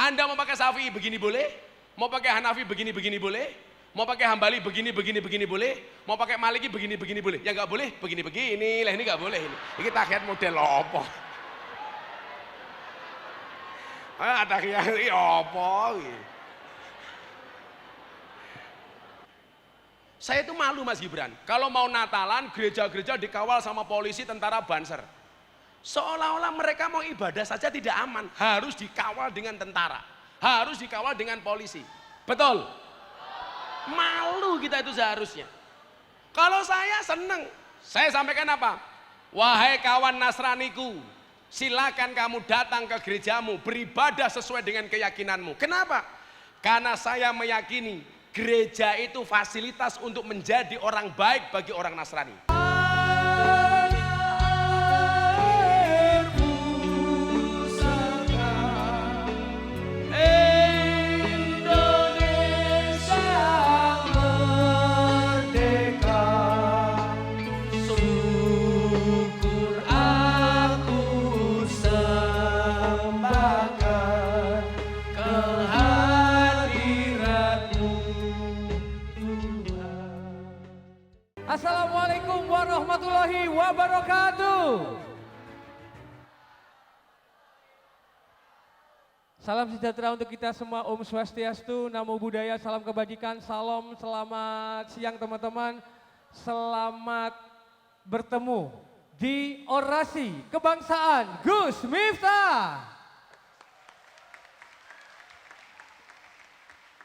Anda mau pakai Syafi'i begini boleh, mau pakai Hanafi begini boleh, mau pakai Hambali begini boleh, mau pakai Maliki begini boleh. Ya nggak boleh begini lah, ini nggak boleh ini. Ini tahiyat model apa? Tahiyat ini apa? Saya itu malu Mas Gibran, kalau mau Natalan gereja-gereja dikawal sama polisi, tentara, Banser. Seolah-olah mereka mau ibadah saja tidak aman, harus dikawal dengan tentara, harus dikawal dengan polisi. Betul? Malu kita itu seharusnya. Kalau saya seneng, saya sampaikan apa? Wahai kawan Nasraniku, silakan kamu datang ke gerejamu, beribadah sesuai dengan keyakinanmu. Kenapa? Karena saya meyakini gereja itu fasilitas untuk menjadi orang baik bagi orang Nasrani. Assalamualaikum warahmatullahi wabarakatuh. Salam sejahtera untuk kita semua, Om Swastiastu, Namo Buddhaya, salam kebajikan, salam, selamat siang teman-teman. Selamat bertemu di orasi kebangsaan Gus Miftah.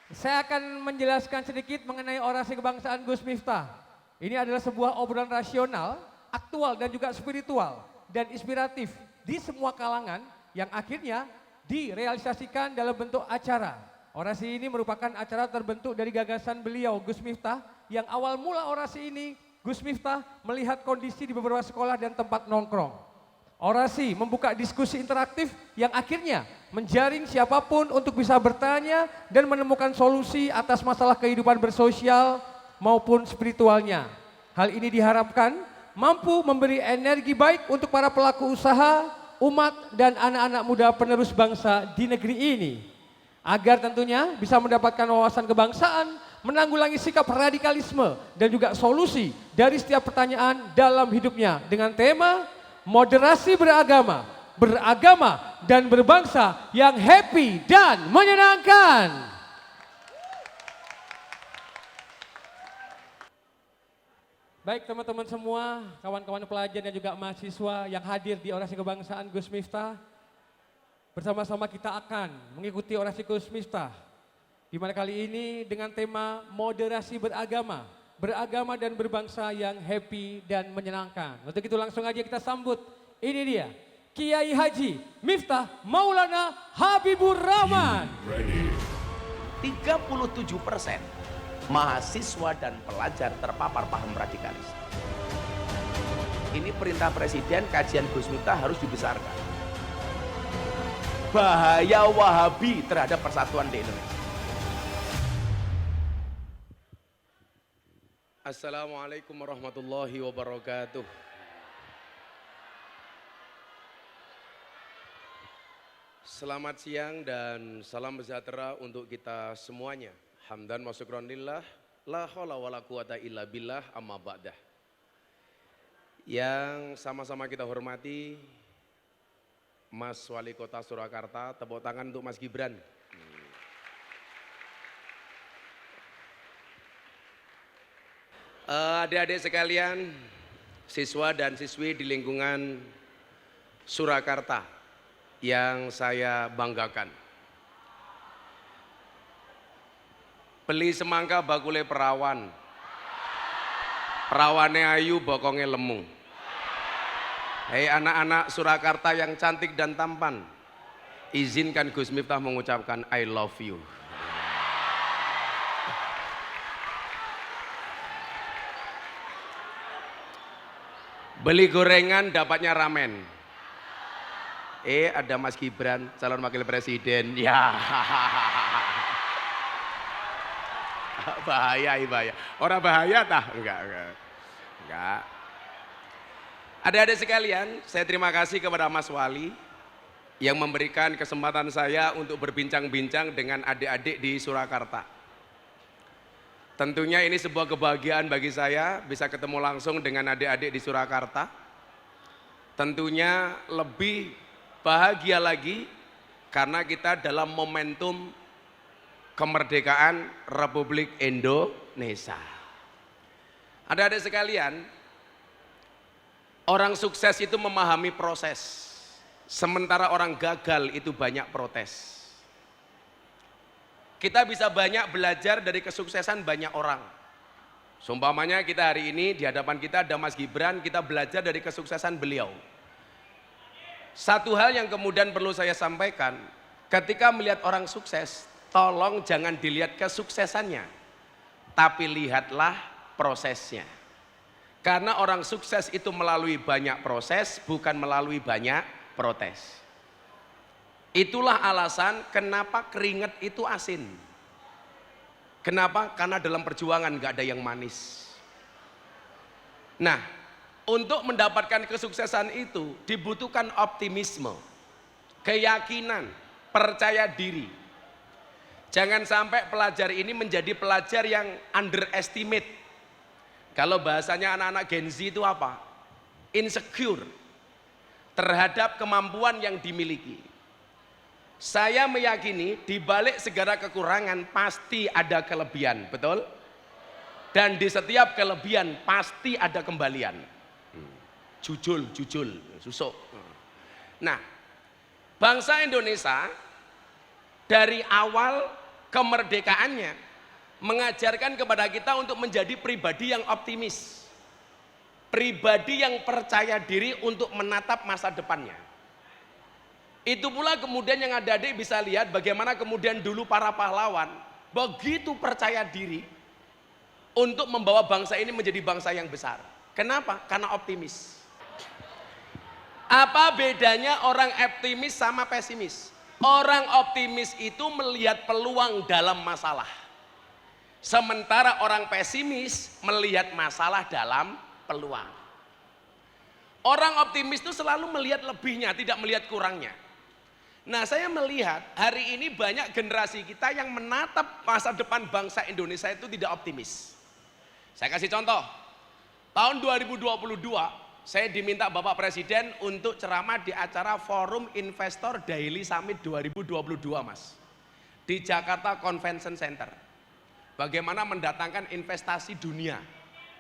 Saya akan menjelaskan sedikit mengenai orasi kebangsaan Gus Miftah. Ini adalah sebuah obrolan rasional, aktual dan juga spiritual dan inspiratif di semua kalangan yang akhirnya direalisasikan dalam bentuk acara. Orasi ini merupakan acara terbentuk dari gagasan beliau Gus Miftah, yang awal mula orasi ini Gus Miftah melihat kondisi di beberapa sekolah dan tempat nongkrong. Orasi membuka diskusi interaktif yang akhirnya menjaring siapapun untuk bisa bertanya dan menemukan solusi atas masalah kehidupan bersosial maupun spiritualnya. Hal ini diharapkan mampu memberi energi baik untuk para pelaku usaha, umat dan anak-anak muda penerus bangsa di negeri ini. Agar tentunya bisa mendapatkan wawasan kebangsaan, menanggulangi sikap radikalisme dan juga solusi dari setiap pertanyaan dalam hidupnya dengan tema moderasi beragama, beragama dan berbangsa yang happy dan menyenangkan. Baik teman-teman semua, kawan-kawan pelajar dan juga mahasiswa yang hadir di orasi kebangsaan Gus Miftah. Bersama-sama kita akan mengikuti orasi Gus Miftah. Di mana kali ini dengan tema moderasi beragama, beragama dan berbangsa yang happy dan menyenangkan. Untuk itu langsung aja kita sambut, ini dia Kiai Haji Miftah Maulana Habibur Rahman. 37% mahasiswa dan pelajar terpapar paham radikalis. Ini perintah presiden, kajian Gus Miftah harus dibesarkan. Bahaya Wahabi terhadap persatuan di Indonesia. Assalamualaikum warahmatullahi wabarakatuh. Selamat siang dan salam sejahtera untuk kita semuanya. Hamdan wa syukran lillah, la haula wala quwata illa billah, amma ba'dah. Yang sama-sama kita hormati Mas Wali Kota Surakarta, tepuk tangan untuk Mas Gibran. Adik-adik sekalian, siswa dan siswi di lingkungan Surakarta yang saya banggakan. Beli semangka bakule perawan, perawane ayu bokonge lemu. Hei anak-anak Surakarta yang cantik dan tampan, izinkan Gus Miftah mengucapkan I love you. Beli gorengan dapatnya ramen. Ada Mas Gibran calon wakil presiden. Ya. Bahaya. Orang bahaya tah? Enggak. Adik-adik sekalian, saya terima kasih kepada Mas Wali yang memberikan kesempatan saya untuk berbincang-bincang dengan adik-adik di Surakarta. Tentunya ini sebuah kebahagiaan bagi saya bisa ketemu langsung dengan adik-adik di Surakarta. Tentunya lebih bahagia lagi karena kita dalam momentum kemerdekaan Republik Indonesia. Adik-adik sekalian, orang sukses itu memahami proses, sementara orang gagal itu banyak protes. Kita bisa banyak belajar dari kesuksesan banyak orang. Seumpamanya kita hari ini di hadapan kita ada Mas Gibran, kita belajar dari kesuksesan beliau. Satu hal yang kemudian perlu saya sampaikan, ketika melihat orang sukses, tolong jangan dilihat kesuksesannya, tapi lihatlah prosesnya. Karena orang sukses itu melalui banyak proses, bukan melalui banyak protes. Itulah alasan kenapa keringat itu asin. Kenapa? Karena dalam perjuangan gak ada yang manis. Nah, untuk mendapatkan kesuksesan itu dibutuhkan optimisme, keyakinan, percaya diri. Jangan sampai pelajar ini menjadi pelajar yang underestimate. Kalau bahasanya anak-anak Gen Z itu apa? Insecure terhadap kemampuan yang dimiliki. Saya meyakini di balik segala kekurangan pasti ada kelebihan, betul? Dan di setiap kelebihan pasti ada kembalian. Jujul, susuk. Nah, bangsa Indonesia dari awal kemerdekaannya mengajarkan kepada kita untuk menjadi pribadi yang optimis, pribadi yang percaya diri untuk menatap masa depannya. Itu pula kemudian yang adik-adik bisa lihat bagaimana kemudian dulu para pahlawan begitu percaya diri untuk membawa bangsa ini menjadi bangsa yang besar. Kenapa? Karena optimis. Apa bedanya orang optimis sama pesimis? Orang optimis itu melihat peluang dalam masalah. Sementara orang pesimis melihat masalah dalam peluang. Orang optimis itu selalu melihat lebihnya, tidak melihat kurangnya. Nah, saya melihat hari ini banyak generasi kita yang menatap masa depan bangsa Indonesia itu tidak optimis. Saya kasih contoh. Tahun 2022 saya diminta Bapak Presiden untuk ceramah di acara Forum Investor Daily Summit 2022, Mas. Di Jakarta Convention Center. Bagaimana mendatangkan investasi dunia.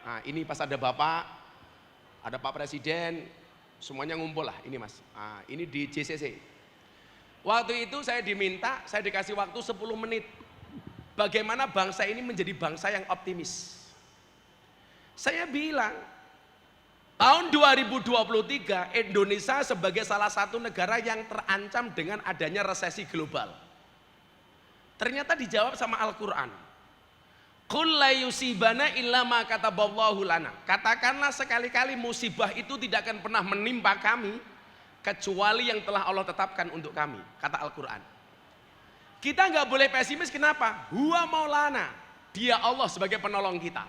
Nah, ini pas ada Bapak, ada Pak Presiden, semuanya ngumpul lah ini Mas. Nah, ini di JCC. Waktu itu saya diminta, saya dikasih waktu 10 menit. Bagaimana bangsa ini menjadi bangsa yang optimis. Saya bilang, tahun 2023 Indonesia sebagai salah satu negara yang terancam dengan adanya resesi global. Ternyata dijawab sama Al-Quran. Qul la yusibana illa ma kataballahu lana. Katakanlah sekali-kali musibah itu tidak akan pernah menimpa kami kecuali yang telah Allah tetapkan untuk kami, kata Al-Quran. Kita nggak boleh pesimis, kenapa? Huwa maulana, dia Allah sebagai penolong kita.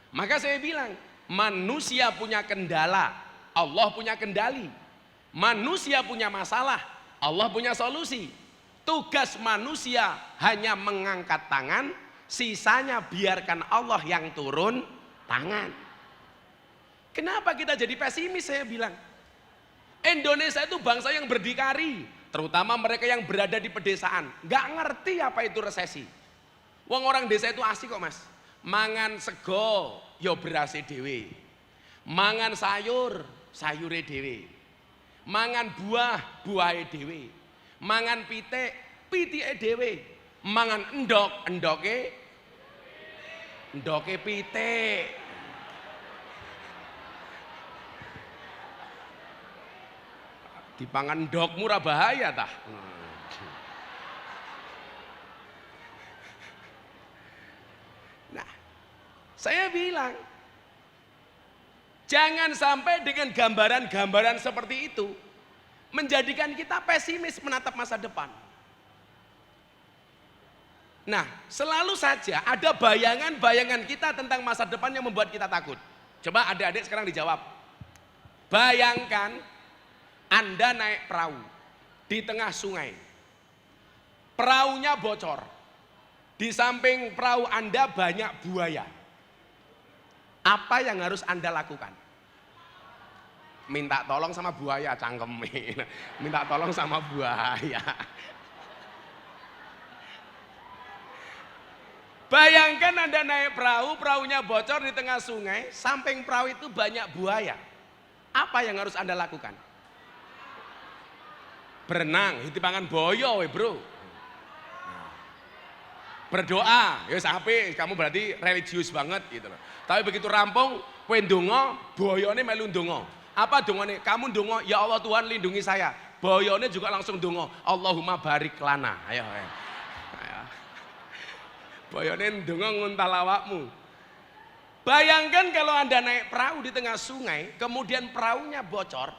Maka saya bilang, manusia punya kendala, Allah punya kendali. Manusia punya masalah, Allah punya solusi. Tugas manusia hanya mengangkat tangan, sisanya biarkan Allah yang turun tangan. Kenapa kita jadi pesimis? Saya bilang Indonesia itu bangsa yang berdikari, terutama mereka yang berada di pedesaan, nggak ngerti apa itu resesi. Wong orang desa itu asik kok Mas. Mangan sego yo berase dhewe, mangan sayur sayure dhewe, mangan buah buahe dhewe, mangan pitik pitike dhewe, mangan endok endoke pitik. Dipangan endok murah bahaya tah. Nah, saya bilang jangan sampai dengan gambaran-gambaran seperti itu menjadikan kita pesimis menatap masa depan. Nah, selalu saja ada bayangan-bayangan kita tentang masa depan yang membuat kita takut. Coba adik-adik sekarang dijawab. Bayangkan Anda naik perahu. di tengah sungai. Perahunya bocor. Di samping perahu Anda banyak buaya. Apa yang harus Anda lakukan? Minta tolong sama buaya, cangkemin. Minta tolong sama buaya. Bayangkan Anda naik perahu, perahunya bocor di tengah sungai, samping perahu itu banyak buaya. Apa yang harus Anda lakukan? Berenang, hitipangan boyo we bro. Berdoa, ya sampai kamu berarti religius banget gitu loh. Tapi begitu rampung, kowe ndonga, boyone melu ndonga. Apa dongane? Kamu ndonga, ya Allah Tuhan lindungi saya. Boyone juga langsung ndonga, Allahumma barik lana. Ayo. Boyone ndonga nguntal awakmu. Bayangkan kalau Anda naik perahu di tengah sungai, kemudian perahunya bocor,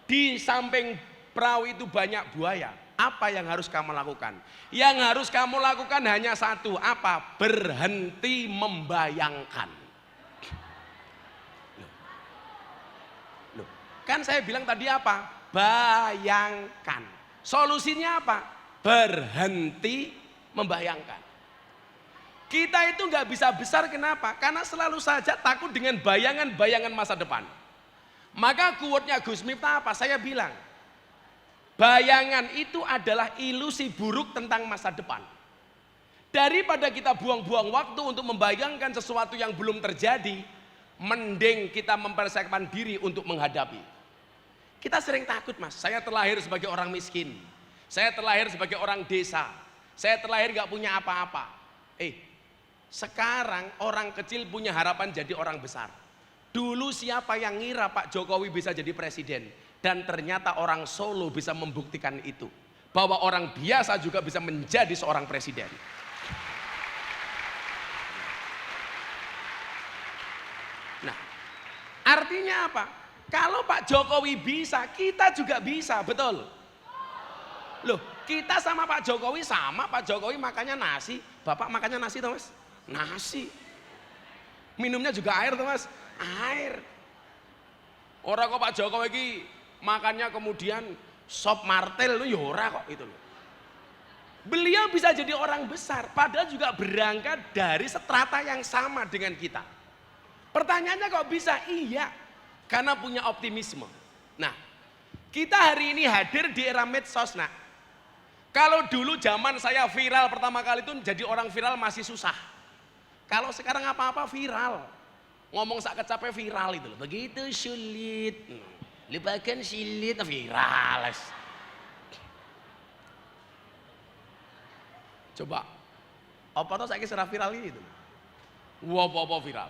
di samping perahu itu banyak buaya. Apa yang harus kamu lakukan? Yang harus kamu lakukan hanya satu, apa? Berhenti membayangkan. Loh, kan saya bilang tadi apa? Bayangkan. Solusinya apa? Berhenti membayangkan. Kita itu nggak bisa besar, kenapa? Karena selalu saja takut dengan bayangan-bayangan masa depan. Maka quote-nya Gus Miftah apa? Saya bilang, bayangan itu adalah ilusi buruk tentang masa depan. Daripada kita buang-buang waktu untuk membayangkan sesuatu yang belum terjadi, mending kita mempersiapkan diri untuk menghadapi. Kita sering takut mas, saya terlahir sebagai orang miskin, saya terlahir sebagai orang desa, saya terlahir gak punya apa-apa. Sekarang orang kecil punya harapan jadi orang besar. Dulu siapa yang ngira Pak Jokowi bisa jadi presiden? Dan ternyata orang Solo bisa membuktikan itu. Bahwa orang biasa juga bisa menjadi seorang presiden. Nah, artinya apa? Kalau Pak Jokowi bisa, kita juga bisa, betul? Loh, kita sama Pak Jokowi sama, Pak Jokowi makannya nasi, Bapak makannya nasi toh mas? Nasi. Minumnya juga air toh mas? Air. Orang kok Pak Jokowi ini makannya kemudian sop martel lu ya ora kok itu loh. Beliau bisa jadi orang besar padahal juga berangkat dari strata yang sama dengan kita. Pertanyaannya kok bisa? Iya, karena punya optimisme. Nah, kita hari ini hadir di era medsos. Nah, kalau dulu zaman saya viral pertama kali itu jadi orang viral masih susah. Kalau sekarang apa-apa viral. Ngomong sak kecape viral itu loh. Begitu sulit. Lupakan silit viral. Coba. Apa tuh saya kira viral ini itu? Apa viral.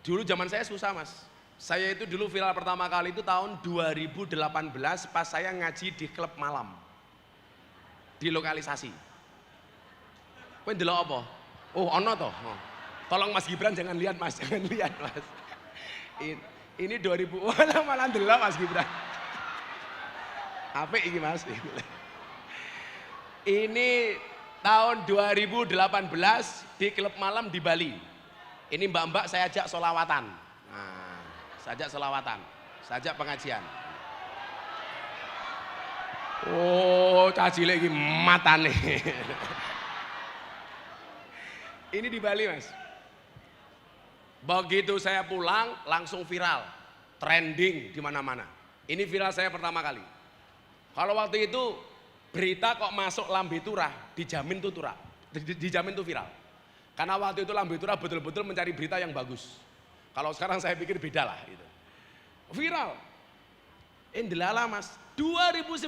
Dulu zaman saya susah mas. Saya itu dulu viral pertama kali itu tahun 2018 pas saya ngaji di klub malam. Di lokalisasi. Kowe ndelok apa? Oh, ono toh. Oh. Tolong Mas Gibran jangan lihat mas, jangan lihat mas. Ini 2000, malah ndelok Mas Gibran. Apik iki mas. Ini tahun 2018 di klub malam di Bali. Ini mbak-mbak saya ajak solawatan. Nah, saya ajak solawatan, saya ajak pengajian. Oh, caci lagi matane. Ini di Bali mas. Begitu saya pulang langsung viral, trending di mana-mana. Ini viral saya pertama kali. Kalau waktu itu berita kok masuk Lambe Turah, dijamin tuh turah, dijamin tuh viral. Karena waktu itu Lambe Turah betul-betul mencari berita yang bagus. Kalau sekarang saya pikir beda lah gitu. Viral. Delala mas, 2019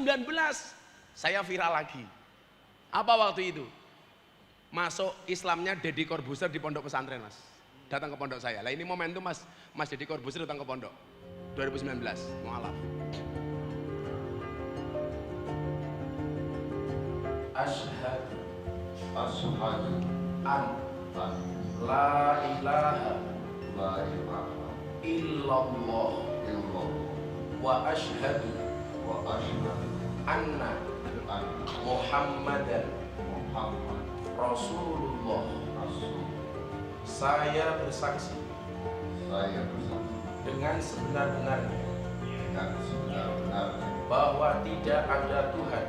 saya viral lagi. Apa waktu itu? Masuk Islamnya Deddy Corbuzier di pondok pesantren mas. Datang ke pondok saya. Lah ini momentum mas Deddy Corbuzier datang ke pondok 2019 mualaf. Asyhadu an la ilaha illallah wa asyhadu anna Muhammadan Rasulullah. Saya bersaksi dengan sebenar-benarnya dengan sebenar-benarnya bahwa tidak ada Tuhan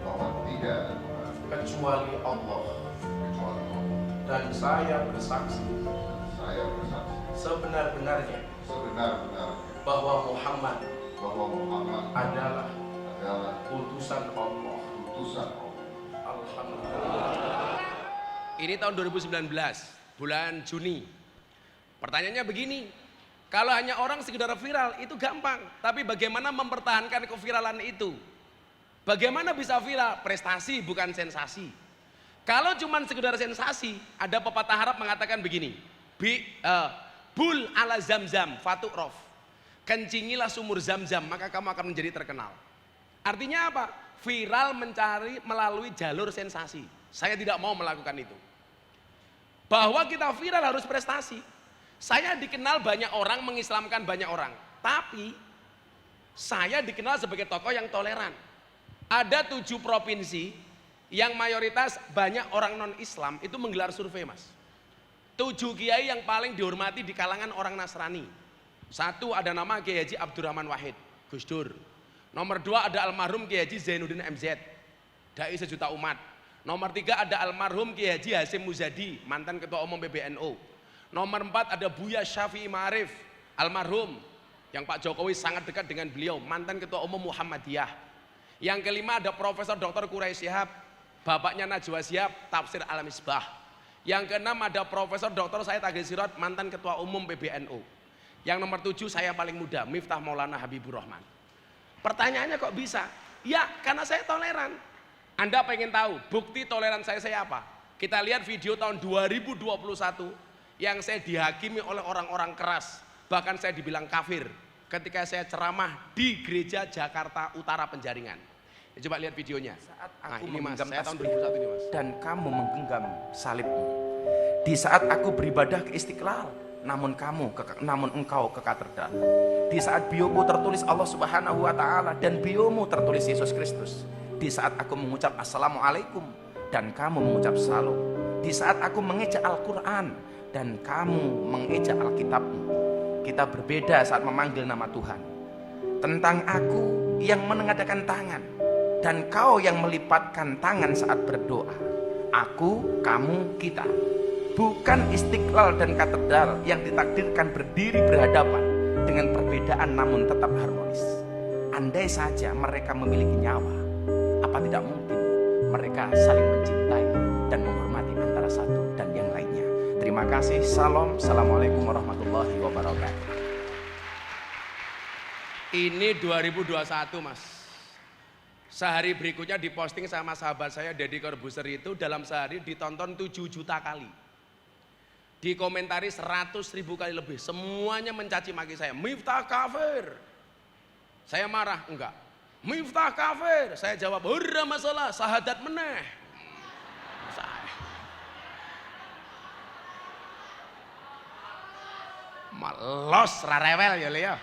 bahwa tidak ada Tuhan kecuali Allah, kecuali Allah. dan saya bersaksi Saya bersaksi sebenar-benarnya sebenar-benarnya bahwa Muhammad bahwa Muhammad adalah adalah utusan Allah. utusan Allah. Alhamdulillah. Ini tahun 2019, bulan Juni. Pertanyaannya begini, kalau hanya orang sekedar viral itu gampang, tapi bagaimana mempertahankan keviralan itu? Bagaimana bisa viral? Prestasi bukan sensasi. Kalau cuma sekedar sensasi, ada pepatah Arab mengatakan begini, bul ala zamzam fatu'rof, kencingilah sumur Zamzam maka kamu akan menjadi terkenal. Artinya apa? Viral mencari melalui jalur sensasi. Saya tidak mau melakukan itu. Bahwa kita viral harus prestasi. Saya dikenal banyak orang, mengislamkan banyak orang, tapi saya dikenal sebagai tokoh yang toleran. Ada 7 provinsi yang mayoritas banyak orang non-Islam itu menggelar survei, Mas. 7 kiai yang paling dihormati di kalangan orang Nasrani. 1 ada nama Kiai Haji Abdurrahman Wahid, Gus Dur. Nomor 2 ada almarhum Kiai Haji Zainuddin MZ, dai sejuta umat. Nomor 3 ada almarhum Kiai Haji Hasyim Muzadi, mantan ketua umum PBNU. Nomor 4 ada Buya Syafi'i Ma'arif, almarhum, yang Pak Jokowi sangat dekat dengan beliau, mantan ketua umum Muhammadiyah. Yang kelima ada Profesor Dr. Quraisy Shihab, bapaknya Najwa Shihab, tafsir Al-Misbah. Yang keenam ada Profesor Dr. Said Agil Sirot, mantan ketua umum PBNU. Yang nomor 7 saya paling muda, Miftah Maulana Habibur Rahman. Pertanyaannya kok bisa? Ya karena saya toleran. Anda pengen tahu bukti toleran saya apa? Kita lihat video tahun 2021 yang saya dihakimi oleh orang-orang keras, bahkan saya dibilang kafir ketika saya ceramah di gereja Jakarta Utara Penjaringan. Ya, coba lihat videonya. Saat Nah, aku ini Mas, menggenggam saya tahun tasbih 2021 ini Mas. dan kamu menggenggam salibmu. Di saat aku beribadah ke Istiqlal, namun engkau ke katedral. Di saat bioku tertulis Allah Subhanahu wa taala dan biomu tertulis Yesus Kristus. Di saat aku mengucap assalamualaikum dan kamu mengucap salam. Di saat aku mengeja Al-Qur'an dan kamu mengeja Alkitabmu. Kita berbeda saat memanggil nama Tuhan. Tentang aku yang menengadakan tangan dan kau yang melipatkan tangan saat berdoa. Aku, kamu, kita. Bukan Istiqlal dan katedral yang ditakdirkan berdiri berhadapan dengan perbedaan namun tetap harmonis. Andai saja mereka memiliki nyawa, apa tidak mungkin mereka saling mencintai dan menghormati antara satu dan yang lainnya. Terima kasih. Salam. Assalamualaikum warahmatullahi wabarakatuh. Ini 2021 Mas. Sehari berikutnya diposting sama sahabat saya Deddy Corbuzier itu dalam sehari ditonton 7 juta kali. Dikomentari 100.000 kali lebih. Semuanya mencaci maki saya. Miftah kafir. Saya marah, enggak. Miftah kafir. Saya jawab, "Ora masalah, sahadat meneh." Malos rarewel ya Leo.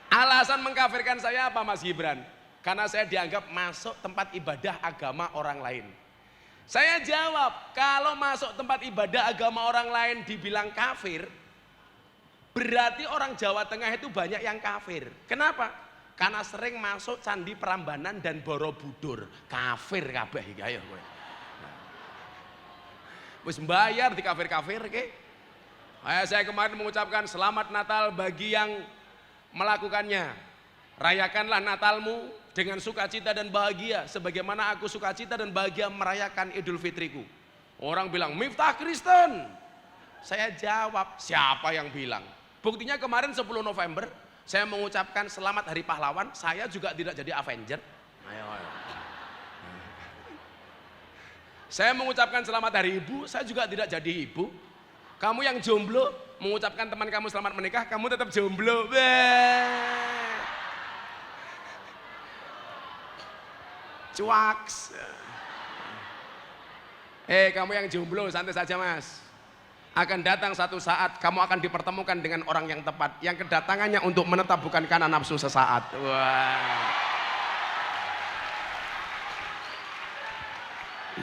Alasan mengkafirkan saya apa Mas Gibran? Karena saya dianggap masuk tempat ibadah agama orang lain. Saya jawab, kalau masuk tempat ibadah agama orang lain dibilang kafir, berarti orang Jawa Tengah itu banyak yang kafir. Kenapa? Karena sering masuk Candi Prambanan dan Borobudur. Kafir kabeh iki ayo kowe. Wis mbayar di kafir-kafir ke? Saya kemarin mengucapkan selamat Natal bagi yang melakukannya. Rayakanlah Natalmu dengan sukacita dan bahagia sebagaimana aku sukacita dan bahagia merayakan Idul Fitriku. Orang bilang Miftah Kristen. Saya jawab, siapa yang bilang? Buktinya kemarin 10 November saya mengucapkan selamat Hari Pahlawan, saya juga tidak jadi Avenger. Ayo. Saya mengucapkan selamat Hari Ibu, saya juga tidak jadi ibu. Kamu yang jomblo mengucapkan teman kamu selamat menikah, kamu tetap jomblo. Cuaks. Kamu yang jomblo santai saja Mas. Akan datang satu saat kamu akan dipertemukan dengan orang yang tepat, yang kedatangannya untuk menetap bukan karena nafsu sesaat. Wah.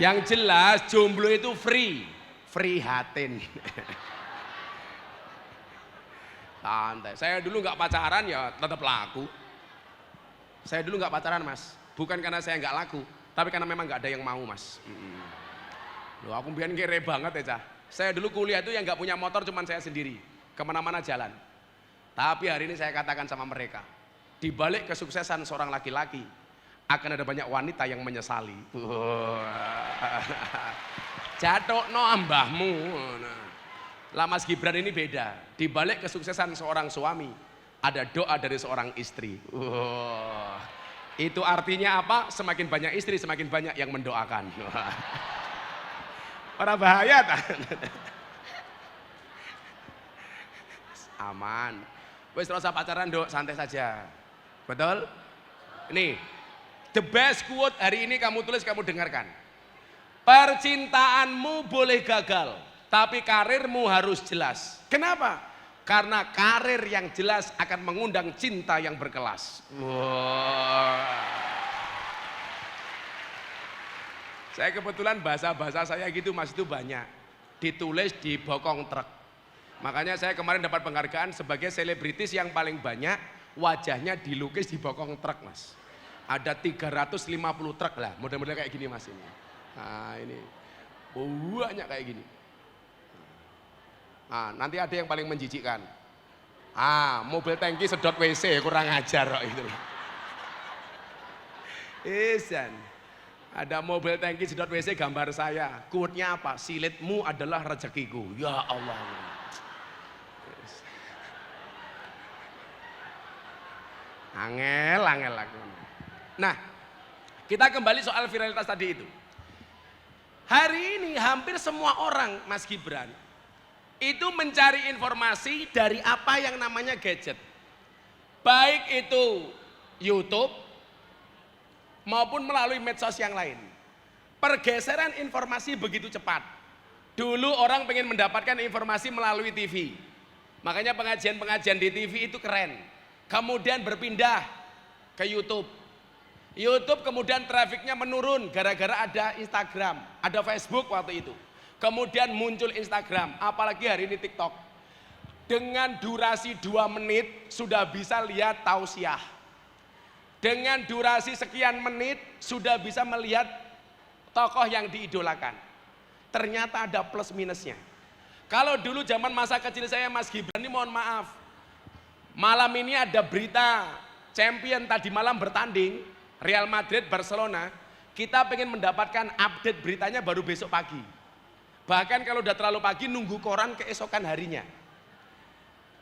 Yang jelas jomblo itu free hatin. Santai. Saya dulu nggak pacaran ya tetap laku. Saya dulu nggak pacaran mas, bukan karena saya nggak laku, tapi karena memang nggak ada yang mau mas. Loh, aku biar kere banget ya cah. Saya dulu kuliah itu yang nggak punya motor cuman saya sendiri, kemana-mana jalan. Tapi hari ini saya katakan sama mereka, di balik kesuksesan seorang laki-laki akan ada banyak wanita yang menyesali. Jatuh no ambahmu. Lah Mas Gibran ini beda. Di balik kesuksesan seorang suami ada doa dari seorang istri. Itu artinya apa? Semakin banyak istri, semakin banyak yang mendoakan. Orang bahaya tak? Aman. Wes terus pacaran dok, santai saja. Betul? Nih, the best quote hari ini kamu tulis, kamu dengarkan. Percintaanmu boleh gagal, tapi karirmu harus jelas. Kenapa? Karena karir yang jelas akan mengundang cinta yang berkelas. Saya kebetulan bahasa-bahasa saya gitu mas itu banyak. Ditulis di bokong truk. Makanya saya kemarin dapat penghargaan sebagai selebritis yang paling banyak wajahnya dilukis di bokong truk mas. Ada 350 truk lah, model-model kayak gini mas ini. Nah ini banyak kayak gini. Nah, nanti ada yang paling menjijikkan. Mobil tangki sedot WC kurang ajar kok itu. Isan. Ada mobil tangki sedot WC gambar saya. Quote-nya apa? Silitmu adalah rezekiku. Ya Allah. Angel aku. Nah, kita kembali soal viralitas tadi itu. Hari ini hampir semua orang Mas Gibran itu mencari informasi dari apa yang namanya gadget. Baik itu YouTube maupun melalui medsos yang lain. Pergeseran informasi begitu cepat. Dulu orang pengen mendapatkan informasi melalui TV. Makanya pengajian-pengajian di TV itu keren. Kemudian berpindah ke YouTube. YouTube kemudian trafiknya menurun gara-gara ada Instagram, ada Facebook waktu itu. Kemudian muncul Instagram, apalagi hari ini TikTok. Dengan durasi 2 menit sudah bisa lihat tausiah. Dengan durasi sekian menit sudah bisa melihat tokoh yang diidolakan. Ternyata ada plus minusnya. Kalau dulu zaman masa kecil saya Mas Gibran ini mohon maaf. Malam ini ada berita champion tadi malam bertanding Real Madrid Barcelona. Kita pengen mendapatkan update beritanya baru besok pagi. Bahkan kalau udah terlalu pagi nunggu koran keesokan harinya.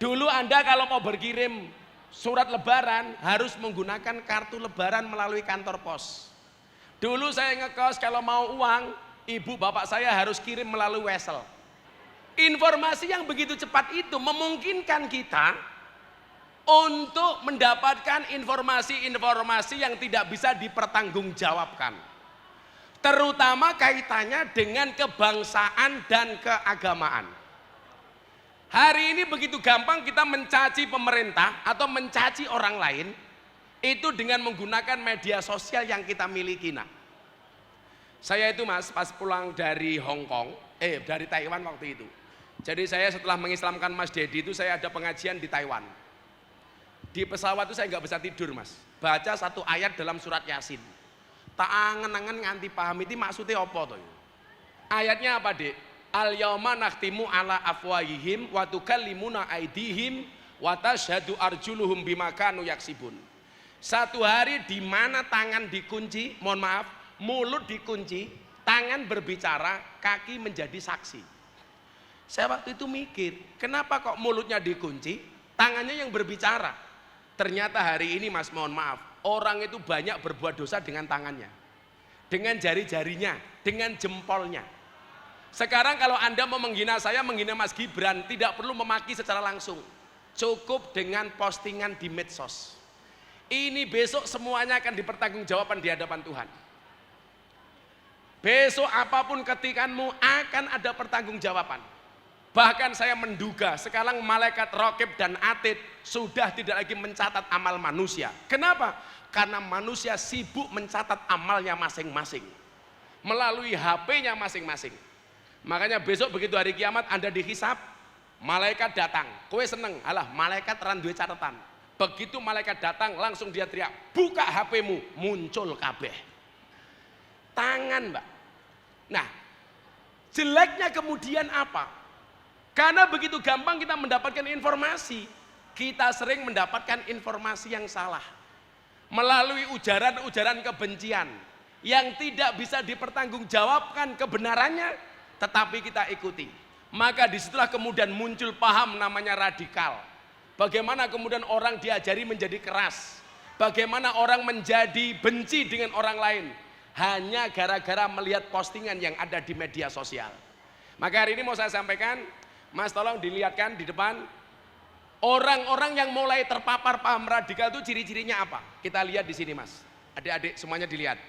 Dulu Anda kalau mau berkirim surat lebaran harus menggunakan kartu lebaran melalui kantor pos. Dulu saya ngekos kalau mau uang, ibu bapak saya harus kirim melalui wesel. Informasi yang begitu cepat itu memungkinkan kita untuk mendapatkan informasi-informasi yang tidak bisa dipertanggungjawabkan. Terutama kaitannya dengan kebangsaan dan keagamaan. Hari ini begitu gampang kita mencaci pemerintah atau mencaci orang lain itu dengan menggunakan media sosial yang kita miliki. Nah, saya itu mas pas pulang dari dari Taiwan waktu itu. Jadi saya setelah mengislamkan Mas Dedi itu saya ada pengajian di Taiwan. Di pesawat itu saya nggak bisa tidur mas, baca satu ayat dalam surat Yasin. Tak angen-angen nganti paham itu maksudnya apa tuh? Ayatnya apa dek? Al yauma nakhtimu ala afwahihim wa tukallimuna aydihim wa tashhadu arjuluhum bima kanu yaksibun. Satu hari di mana tangan dikunci, mohon maaf, mulut dikunci, tangan berbicara, kaki menjadi saksi. Saya waktu itu mikir, kenapa kok mulutnya dikunci, tangannya yang berbicara? Ternyata hari ini mas mohon maaf, orang itu banyak berbuat dosa dengan tangannya, dengan jari-jarinya, dengan jempolnya. Sekarang kalau Anda mau menghina saya, menghina Mas Gibran, tidak perlu memaki secara langsung. Cukup dengan postingan di medsos. Ini besok semuanya akan dipertanggungjawabkan di hadapan Tuhan. Besok apapun ketikanmu akan ada pertanggungjawaban. Bahkan saya menduga sekarang malaikat Raqib dan Atid sudah tidak lagi mencatat amal manusia. Kenapa? Karena manusia sibuk mencatat amalnya masing-masing melalui HP-nya masing-masing. Makanya besok begitu hari kiamat Anda dihisap, Malaikat datang, kowe seneng, alah malaikat ran duwe catatan. Begitu malaikat datang langsung dia teriak, buka HP-mu, muncul kabeh. Tangan, Mbak. Nah, jeleknya kemudian apa? Karena begitu gampang kita mendapatkan informasi, kita sering mendapatkan informasi yang salah. Melalui ujaran-ujaran kebencian yang tidak bisa dipertanggungjawabkan kebenarannya, tetapi kita ikuti. Maka disitulah kemudian muncul paham namanya radikal. Bagaimana kemudian orang diajari menjadi keras. Bagaimana orang menjadi benci dengan orang lain. Hanya gara-gara melihat postingan yang ada di media sosial. Maka hari ini mau saya sampaikan, Mas tolong dilihatkan di depan. Orang-orang yang mulai terpapar paham radikal itu ciri-cirinya apa? Kita lihat di sini Mas. Adik-adik semuanya dilihat.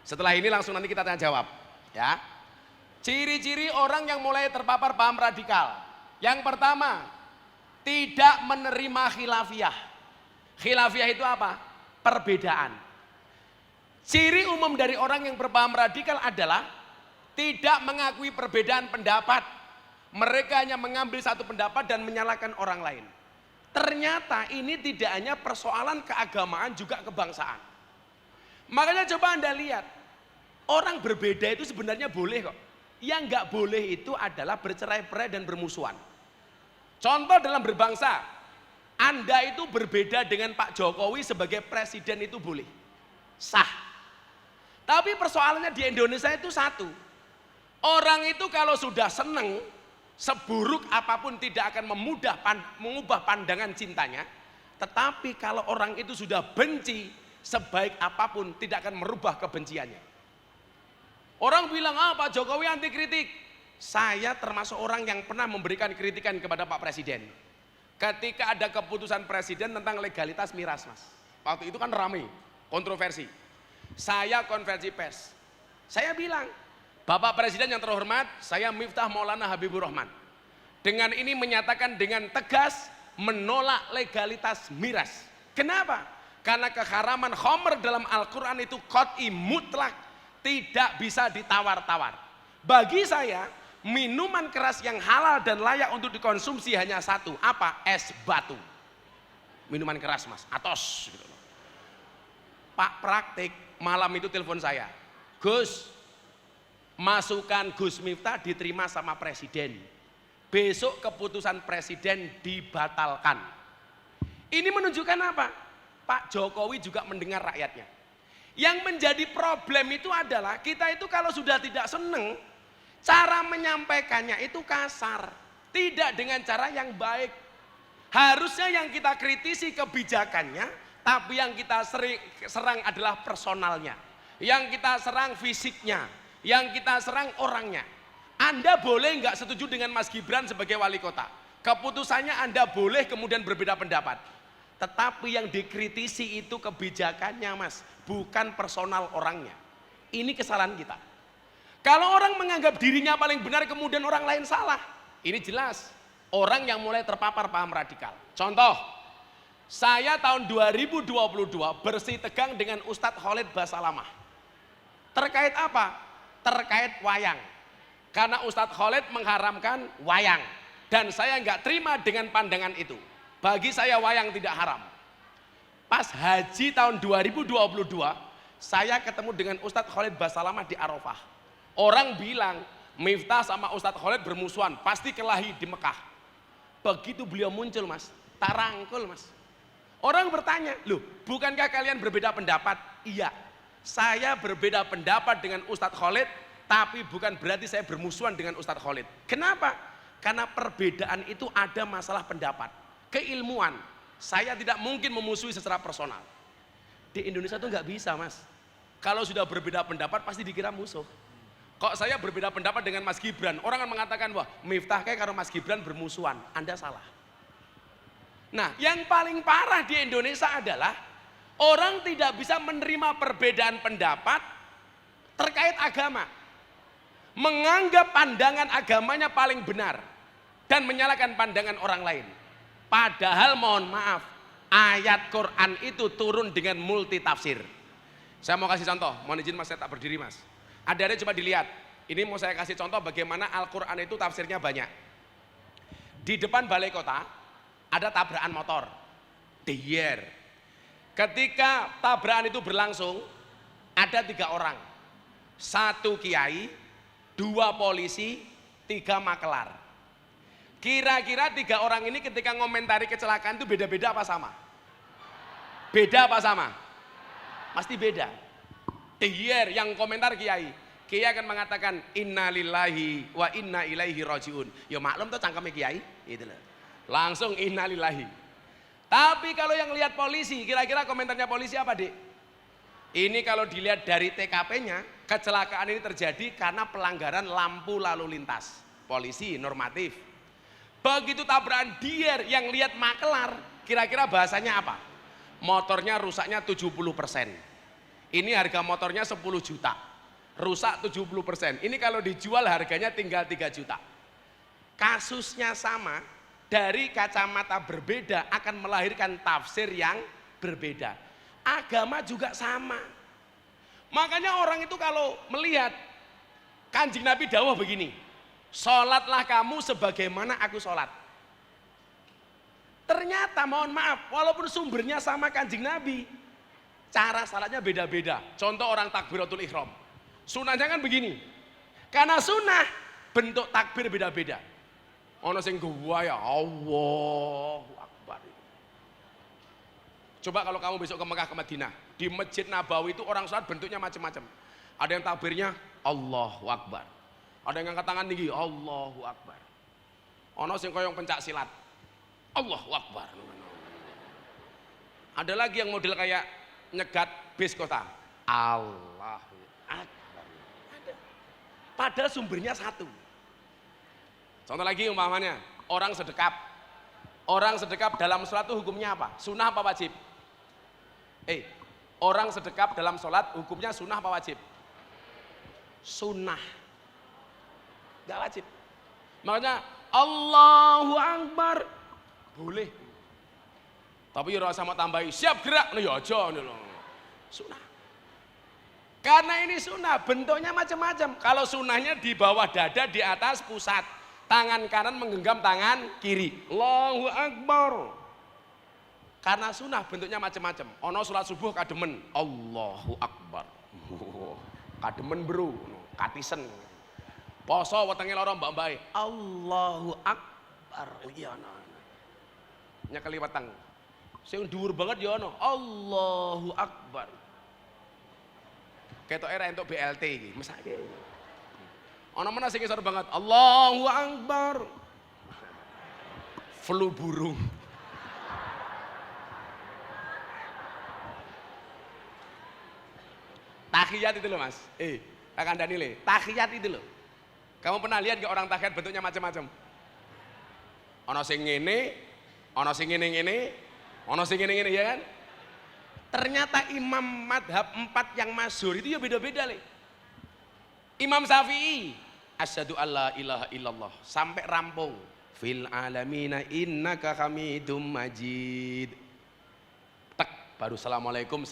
Setelah ini langsung nanti kita tanya jawab. Ya. Ciri-ciri orang yang mulai terpapar paham radikal. Yang pertama, tidak menerima khilafiyah. Khilafiyah itu apa? Perbedaan. Ciri umum dari orang yang berpaham radikal adalah tidak mengakui perbedaan pendapat. Mereka hanya mengambil satu pendapat dan menyalahkan orang lain. Ternyata ini tidak hanya persoalan keagamaan, juga kebangsaan. Makanya coba Anda lihat, orang berbeda itu sebenarnya boleh kok. Yang nggak boleh itu adalah bercerai-berai dan bermusuhan. Contoh dalam berbangsa, Anda itu berbeda dengan Pak Jokowi sebagai presiden itu boleh, sah. Tapi persoalannya di Indonesia itu satu, orang itu kalau sudah seneng, seburuk apapun tidak akan mengubah pandangan cintanya. Tetapi kalau orang itu sudah benci, sebaik apapun tidak akan merubah kebenciannya. Orang bilang, Pak Jokowi anti kritik. Saya termasuk orang yang pernah memberikan kritikan kepada Pak Presiden. Ketika ada keputusan Presiden tentang legalitas miras, Mas. Waktu itu kan ramai, kontroversi. Saya konversi pers. Saya bilang, Bapak Presiden yang terhormat, saya Miftah Maulana Habibur Rahman. Dengan ini menyatakan dengan tegas menolak legalitas miras. Kenapa? Karena keharaman khamr dalam Al-Quran itu qat'i mutlak. Tidak bisa ditawar-tawar. Bagi saya, minuman keras yang halal dan layak untuk dikonsumsi hanya satu. Apa? Es batu. Minuman keras Mas, atos. Gitu. Pak Praktik malam itu telepon saya. Gus, masukan Gus Miftah diterima sama Presiden. Besok keputusan Presiden dibatalkan. Ini menunjukkan apa? Pak Jokowi juga mendengar rakyatnya. Yang menjadi problem itu adalah kita itu kalau sudah tidak seneng, cara menyampaikannya itu kasar, tidak dengan cara yang baik. Harusnya yang kita kritisi kebijakannya, tapi yang kita serang adalah personalnya, yang kita serang fisiknya, yang kita serang orangnya. Anda boleh nggak setuju dengan Mas Gibran sebagai wali kota, keputusannya Anda boleh kemudian berbeda pendapat. Tetapi yang dikritisi itu kebijakannya Mas, bukan personal orangnya. Ini kesalahan kita. Kalau orang menganggap dirinya paling benar kemudian orang lain salah, ini jelas orang yang mulai terpapar paham radikal. Contoh, saya tahun 2022 bersih tegang dengan Ustadz Khalid Basalamah. Terkait apa? Terkait wayang. Karena Ustadz Khalid mengharamkan wayang dan saya nggak terima dengan pandangan itu. Bagi saya wayang tidak haram. Pas haji tahun 2022, saya ketemu dengan Ustadz Khalid Basalamah di Arafah. Orang bilang, Miftah sama Ustadz Khalid bermusuhan, pasti kelahi di Mekah. Begitu beliau muncul Mas, tak rangkul Mas. Orang bertanya, loh bukankah kalian berbeda pendapat? Iya, saya berbeda pendapat dengan Ustadz Khalid, tapi bukan berarti saya bermusuhan dengan Ustadz Khalid. Kenapa? Karena perbedaan itu ada masalah pendapat. Keilmuan, saya tidak mungkin memusuhi secara personal. Di Indonesia itu nggak bisa Mas. Kalau sudah berbeda pendapat pasti dikira musuh. Kok saya berbeda pendapat dengan Mas Gibran, orang akan mengatakan wah Miftah kayak kalau Mas Gibran bermusuhan. Anda salah. Nah yang paling parah di Indonesia adalah orang tidak bisa menerima perbedaan pendapat terkait agama, menganggap pandangan agamanya paling benar dan menyalahkan pandangan orang lain. Padahal mohon maaf, ayat Quran itu turun dengan multi tafsir. Saya mau kasih contoh, mohon izin Mas, saya tak berdiri Mas. Ada coba dilihat, ini mau saya kasih contoh bagaimana Al-Quran itu tafsirnya banyak. Di depan balai kota ada tabrakan motor. Dier. Ketika tabrakan itu berlangsung, ada 3 orang. 1 kiai, 2 polisi, 3 makelar. Kira-kira 3 orang ini ketika ngomentari kecelakaan itu beda-beda apa sama? Beda apa sama? Pasti beda. Dier yang komentar kiai. Kiai akan mengatakan innalillahi wa inna ilaihi rajiun. Ya maklum tuh cangkemnya kiai, gitu loh. Langsung innalillahi. Tapi kalau yang lihat polisi, kira-kira komentarnya polisi apa, Dik? Ini kalau dilihat dari TKP-nya, kecelakaan ini terjadi karena pelanggaran lampu lalu lintas. Polisi normatif. Begitu tabrakan dier yang lihat makelar, kira-kira bahasanya apa? Motornya rusaknya 70%. Ini harga motornya 10 juta. Rusak 70%. Ini kalau dijual harganya tinggal 3 juta. Kasusnya sama, dari kacamata berbeda akan melahirkan tafsir yang berbeda. Agama juga sama. Makanya orang itu kalau melihat Kanjeng Nabi dawuh begini, sholatlah kamu sebagaimana aku sholat. Ternyata mohon maaf, walaupun sumbernya sama Kanjeng Nabi, cara salatnya beda-beda. Contoh orang takbiratul ihram. Sunahnya kan begini. Karena sunnah bentuk takbir beda-beda. Ono sing gua ya Allahu Akbar. Coba kalau kamu besok ke Mekah ke Madinah, di Masjid Nabawi itu orang sholat bentuknya macam-macam. Ada yang takbirnya Allahu Akbar. Ada yang angkat tangan tinggi Allahu Akbar. Ono sing koyong pencak silat. Allahu Akbar. Ada lagi yang model kayak nyegat bis kota. Allahu Akbar. Padahal sumbernya satu. Contoh lagi umpamanya, orang sedekap. Orang sedekap dalam sholat itu hukumnya apa? Sunnah apa wajib? Orang sedekap dalam sholat hukumnya sunnah apa wajib? Sunnah. Gak wajib. Makanya Allahu Akbar boleh. Tapi ya rasa mau tambahi siap gerak, ya aja sunnah. Karena ini sunnah, bentuknya macam-macam. Kalau sunnahnya di bawah dada, di atas pusat. Tangan kanan menggenggam tangan kiri. Allahu Akbar. Karena sunnah bentuknya macam-macam. Ono sholat subuh kademen. Allahu Akbar. Kademen bro, katisen. Poso wetenge lara mbak-mbake. Allahu Akbar. Oh iya ana. Nyekeli weteng. Sing dhuwur banget ya ono. Allahu Akbar. Ketok era entuk BLT iki, mesake. Ana meneh sing isor banget. Allahu Akbar. Flu burung. Tahiyat itu loh Mas. Kakak Danile, tahiyat itu loh. Kamu pernah lihat gak orang tahiyat bentuknya macam-macam? Ana sing ngene, ana sing ngene-ngene, ana sing ngene-ngene ya kan? Ternyata imam madhab 4 yang masyhur itu ya beda-beda le. Imam Syafi'i asyhadu alla ilaha illallah sampai rampung fil alamina innaka hamidum majid. Tek baru assalamualaikum.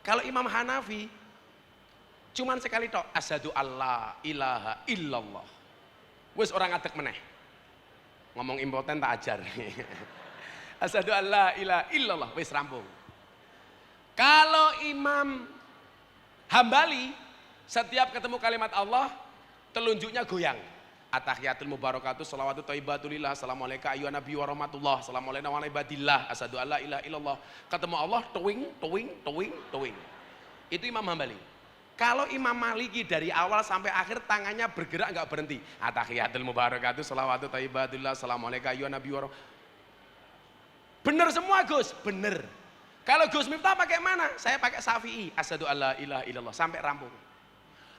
Kalau Imam Hanafi cuman sekali tok asyhadu alla ilaha illallah. Wis orang ngadeg meneh. Ngomong impoten tak ajar. Asyhadu alla ilaha illallah wis rampung. Kalau Imam Hambali setiap ketemu kalimat Allah telunjuknya goyang. At-tahiyatul mubarakatuh shalawatu thayyibatulillah assalamualaikum ayyuhan nabi wa rahmatullah assalamualaikum wa ibadillah asyhadu alla ilaha illallah. Ketemu Allah tuwing. Itu Imam Hambali. Kalau Imam Maliki dari awal sampai akhir tangannya bergerak enggak berhenti. At-tahiyatul mubarakatuh shalawatu thayyibatulillah assalamualaikum ayyuhan nabi wa bener semua Gus, bener. Kalau Gus Miftah pakai mana? Saya pakai Syafi'i, asyhadu alla ilaha illallah sampai rampung.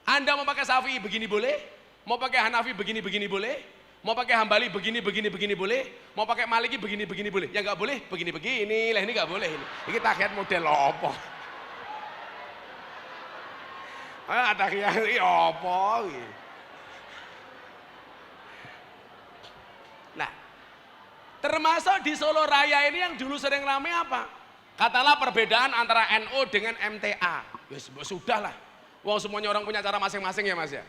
Anda mau pakai Syafi'i begini boleh? Mau pakai Hanafi begini boleh? Mau pakai Hambali begini boleh? Mau pakai Maliki begini boleh? Ya enggak boleh begini. Lah ini enggak boleh ini. Ini tahiyat model apa? Tahiyat apa iki? Nah, termasuk di Solo Raya ini yang dulu sering ramai apa? Katalah perbedaan antara NU dengan MTA. Ya sudah lah. Wong semuanya orang punya cara masing-masing ya Mas ya.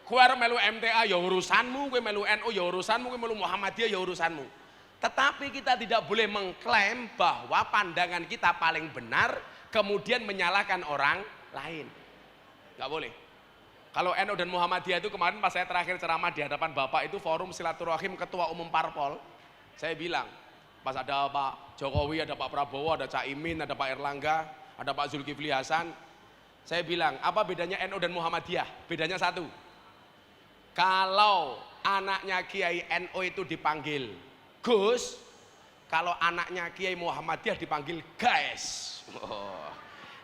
Kowe arep melu MTA ya urusanmu, kowe melu NU ya urusanmu, kowe melu Muhammadiyah ya urusanmu. Tetapi kita tidak boleh mengklaim bahwa pandangan kita paling benar kemudian menyalahkan orang lain. Nggak boleh. Kalau NU dan Muhammadiyah itu kemarin pas saya terakhir ceramah di hadapan Bapak itu forum silaturahim ketua umum parpol, saya bilang pas ada Pak Jokowi, ada Pak Prabowo, ada Cak Imin, ada Pak Erlangga, ada Pak Zulkifli Hasan, saya bilang apa bedanya NU dan Muhammadiyah? Bedanya satu, kalau anaknya Kiai NU itu dipanggil Gus, kalau anaknya Kiai Muhammadiyah dipanggil guys.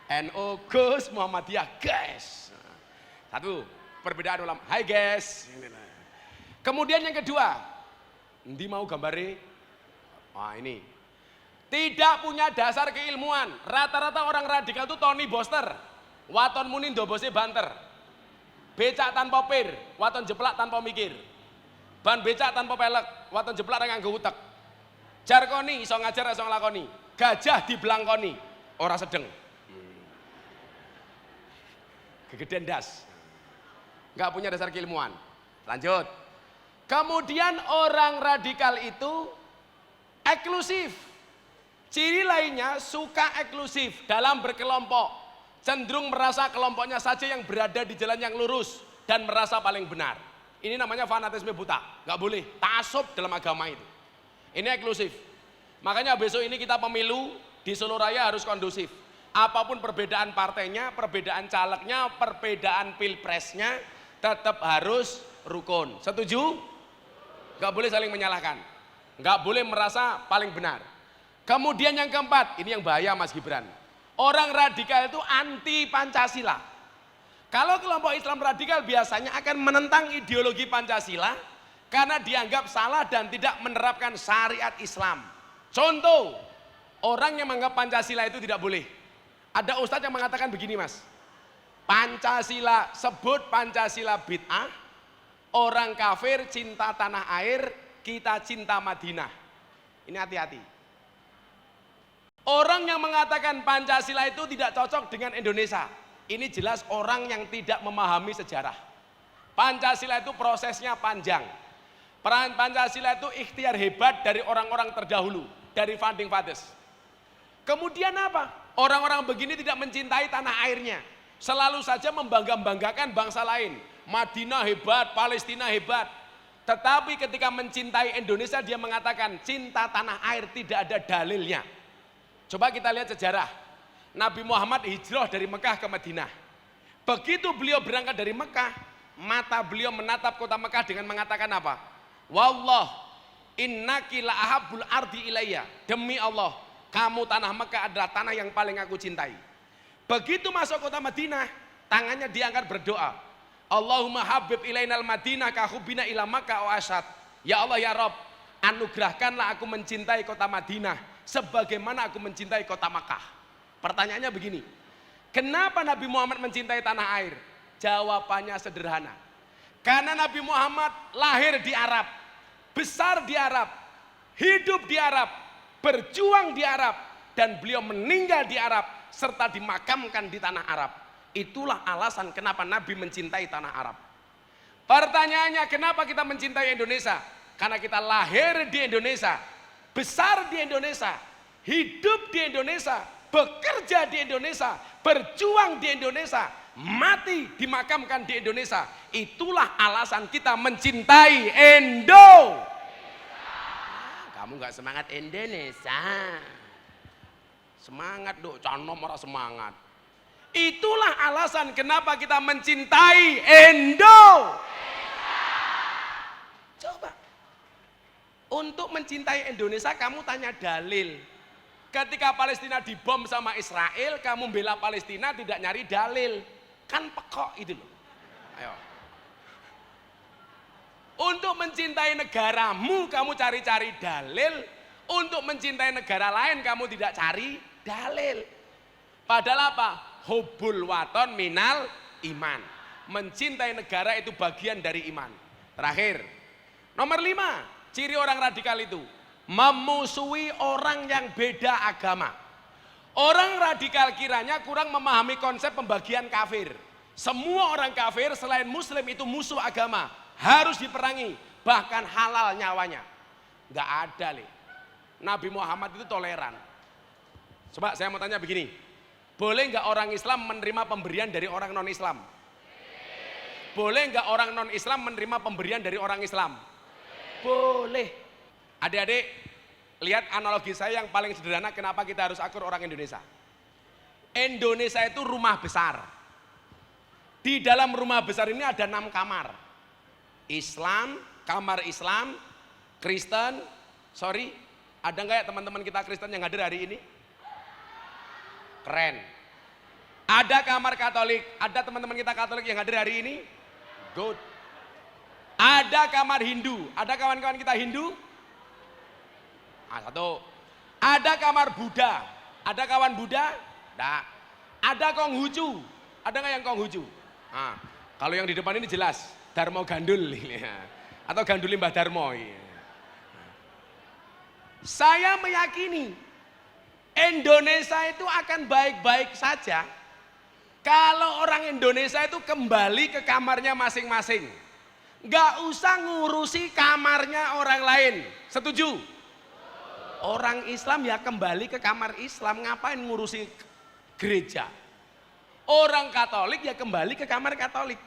NU Gus, Muhammadiyah guys. Satu, perbedaan ulama. Hai guys. Kemudian yang kedua, ndi mau gambare? Wah ini. Tidak punya dasar keilmuan. Rata-rata orang radikal itu Tony Boster. Waton muni ndobose banter. Becak tanpa pir, waton jeplak tanpa mikir. Ban becak tanpa pelek, waton jeplak ra nganggo utek. Jarkoni iso ngajar iso nglakoni. Gajah dibelangkoni, ora sedeng. Gegeden das. Enggak punya dasar keilmuan. Lanjut. Kemudian orang radikal itu eksklusif. Ciri lainnya suka eksklusif dalam berkelompok. Cenderung merasa kelompoknya saja yang berada di jalan yang lurus dan merasa paling benar. Ini namanya fanatisme buta. Enggak boleh. Ta'assub dalam agama itu. Ini eksklusif. Makanya besok ini kita pemilu di Solo Raya harus kondusif. Apapun perbedaan partainya, perbedaan calegnya, perbedaan pilpresnya, tetap harus rukun. Setuju? Enggak boleh saling menyalahkan. Enggak boleh merasa paling benar. Kemudian yang keempat, ini yang bahaya Mas Gibran. Orang radikal itu anti Pancasila. Kalau kelompok Islam radikal biasanya akan menentang ideologi Pancasila karena dianggap salah dan tidak menerapkan syariat Islam. Contoh, orang yang menganggap Pancasila itu tidak boleh. Ada ustadz yang mengatakan begini Mas, Pancasila, sebut Pancasila bid'ah, orang kafir cinta tanah air, kita cinta Madinah. Ini hati-hati. Orang yang mengatakan Pancasila itu tidak cocok dengan Indonesia, ini jelas orang yang tidak memahami sejarah. Pancasila itu prosesnya panjang. Peran Pancasila itu ikhtiar hebat dari orang-orang terdahulu, dari founding fathers. Kemudian apa? Orang-orang begini tidak mencintai tanah airnya. Selalu saja membangga-banggakan bangsa lain. Madinah hebat, Palestina hebat. Tetapi ketika mencintai Indonesia dia mengatakan cinta tanah air tidak ada dalilnya. Coba kita lihat sejarah. Nabi Muhammad hijrah dari Mekah ke Madinah. Begitu beliau berangkat dari Mekah, mata beliau menatap kota Mekah dengan mengatakan apa? Wallah innaki la ahabbul ardi ilayya. Demi Allah, kamu tanah Mekah adalah tanah yang paling aku cintai. Begitu masuk kota Madinah, tangannya diangkat berdoa. Allahumma habib ilainal Madinah ka hubbina ila Makkah wa asyad. Ya Allah ya Rabb, anugerahkanlah aku mencintai kota Madinah sebagaimana aku mencintai kota Makkah. Pertanyaannya begini, kenapa Nabi Muhammad mencintai tanah air? Jawabannya sederhana. Karena Nabi Muhammad lahir di Arab, besar di Arab, hidup di Arab, berjuang di Arab, dan beliau meninggal di Arab serta dimakamkan di tanah Arab. Itulah alasan kenapa Nabi mencintai tanah Arab. Pertanyaannya, kenapa kita mencintai Indonesia? Karena kita lahir di Indonesia, besar di Indonesia, hidup di Indonesia, bekerja di Indonesia, berjuang di Indonesia, mati dimakamkan di Indonesia. Itulah alasan kita mencintai Indo. Kamu nggak semangat Indonesia? Semangat dong, canom orang semangat. Itulah alasan kenapa kita mencintai Indo. Coba. Untuk mencintai Indonesia kamu tanya dalil. Ketika Palestina dibom sama Israel, kamu bela Palestina tidak nyari dalil. Kan pekok itu loh. Ayo. Untuk mencintai negaramu kamu cari-cari dalil. Untuk mencintai negara lain kamu tidak cari dalil. Padahal apa? Hubbul waton minal iman. Mencintai negara itu bagian dari iman. Terakhir, nomor 5, ciri orang radikal itu memusuhi orang yang beda agama. Orang radikal kiranya kurang memahami konsep pembagian kafir. Semua orang kafir selain muslim itu musuh agama, harus diperangi, bahkan halal nyawanya. Nggak ada, Le. Nabi Muhammad itu toleran. Coba saya mau tanya begini, boleh nggak orang Islam menerima pemberian dari orang non Islam? Boleh nggak orang non Islam menerima pemberian dari orang Islam? Boleh. Adik-adik, lihat analogi saya yang paling sederhana kenapa kita harus akur orang Indonesia. Indonesia itu rumah besar. Di dalam rumah besar ini ada 6 kamar. Islam, kamar Islam, Kristen, ada nggak ya teman-teman kita Kristen yang hadir hari ini? Keren. Ada kamar Katolik, ada teman-teman kita Katolik yang hadir hari ini? Good. Ada kamar Hindu, ada kawan-kawan kita Hindu? Satu. Ada kamar Buddha, ada kawan Buddha? Tidak. Ada Konghucu, ada nggak yang Konghucu? Nah, kalau yang di depan ini jelas Darmo Gandul atau Gandul Mbah Darmo. Saya meyakini Indonesia itu akan baik-baik saja kalau orang Indonesia itu kembali ke kamarnya masing-masing. Nggak usah ngurusi kamarnya orang lain. Setuju? Orang Islam ya kembali ke kamar Islam, ngapain ngurusi gereja? Orang Katolik ya kembali ke kamar Katolik.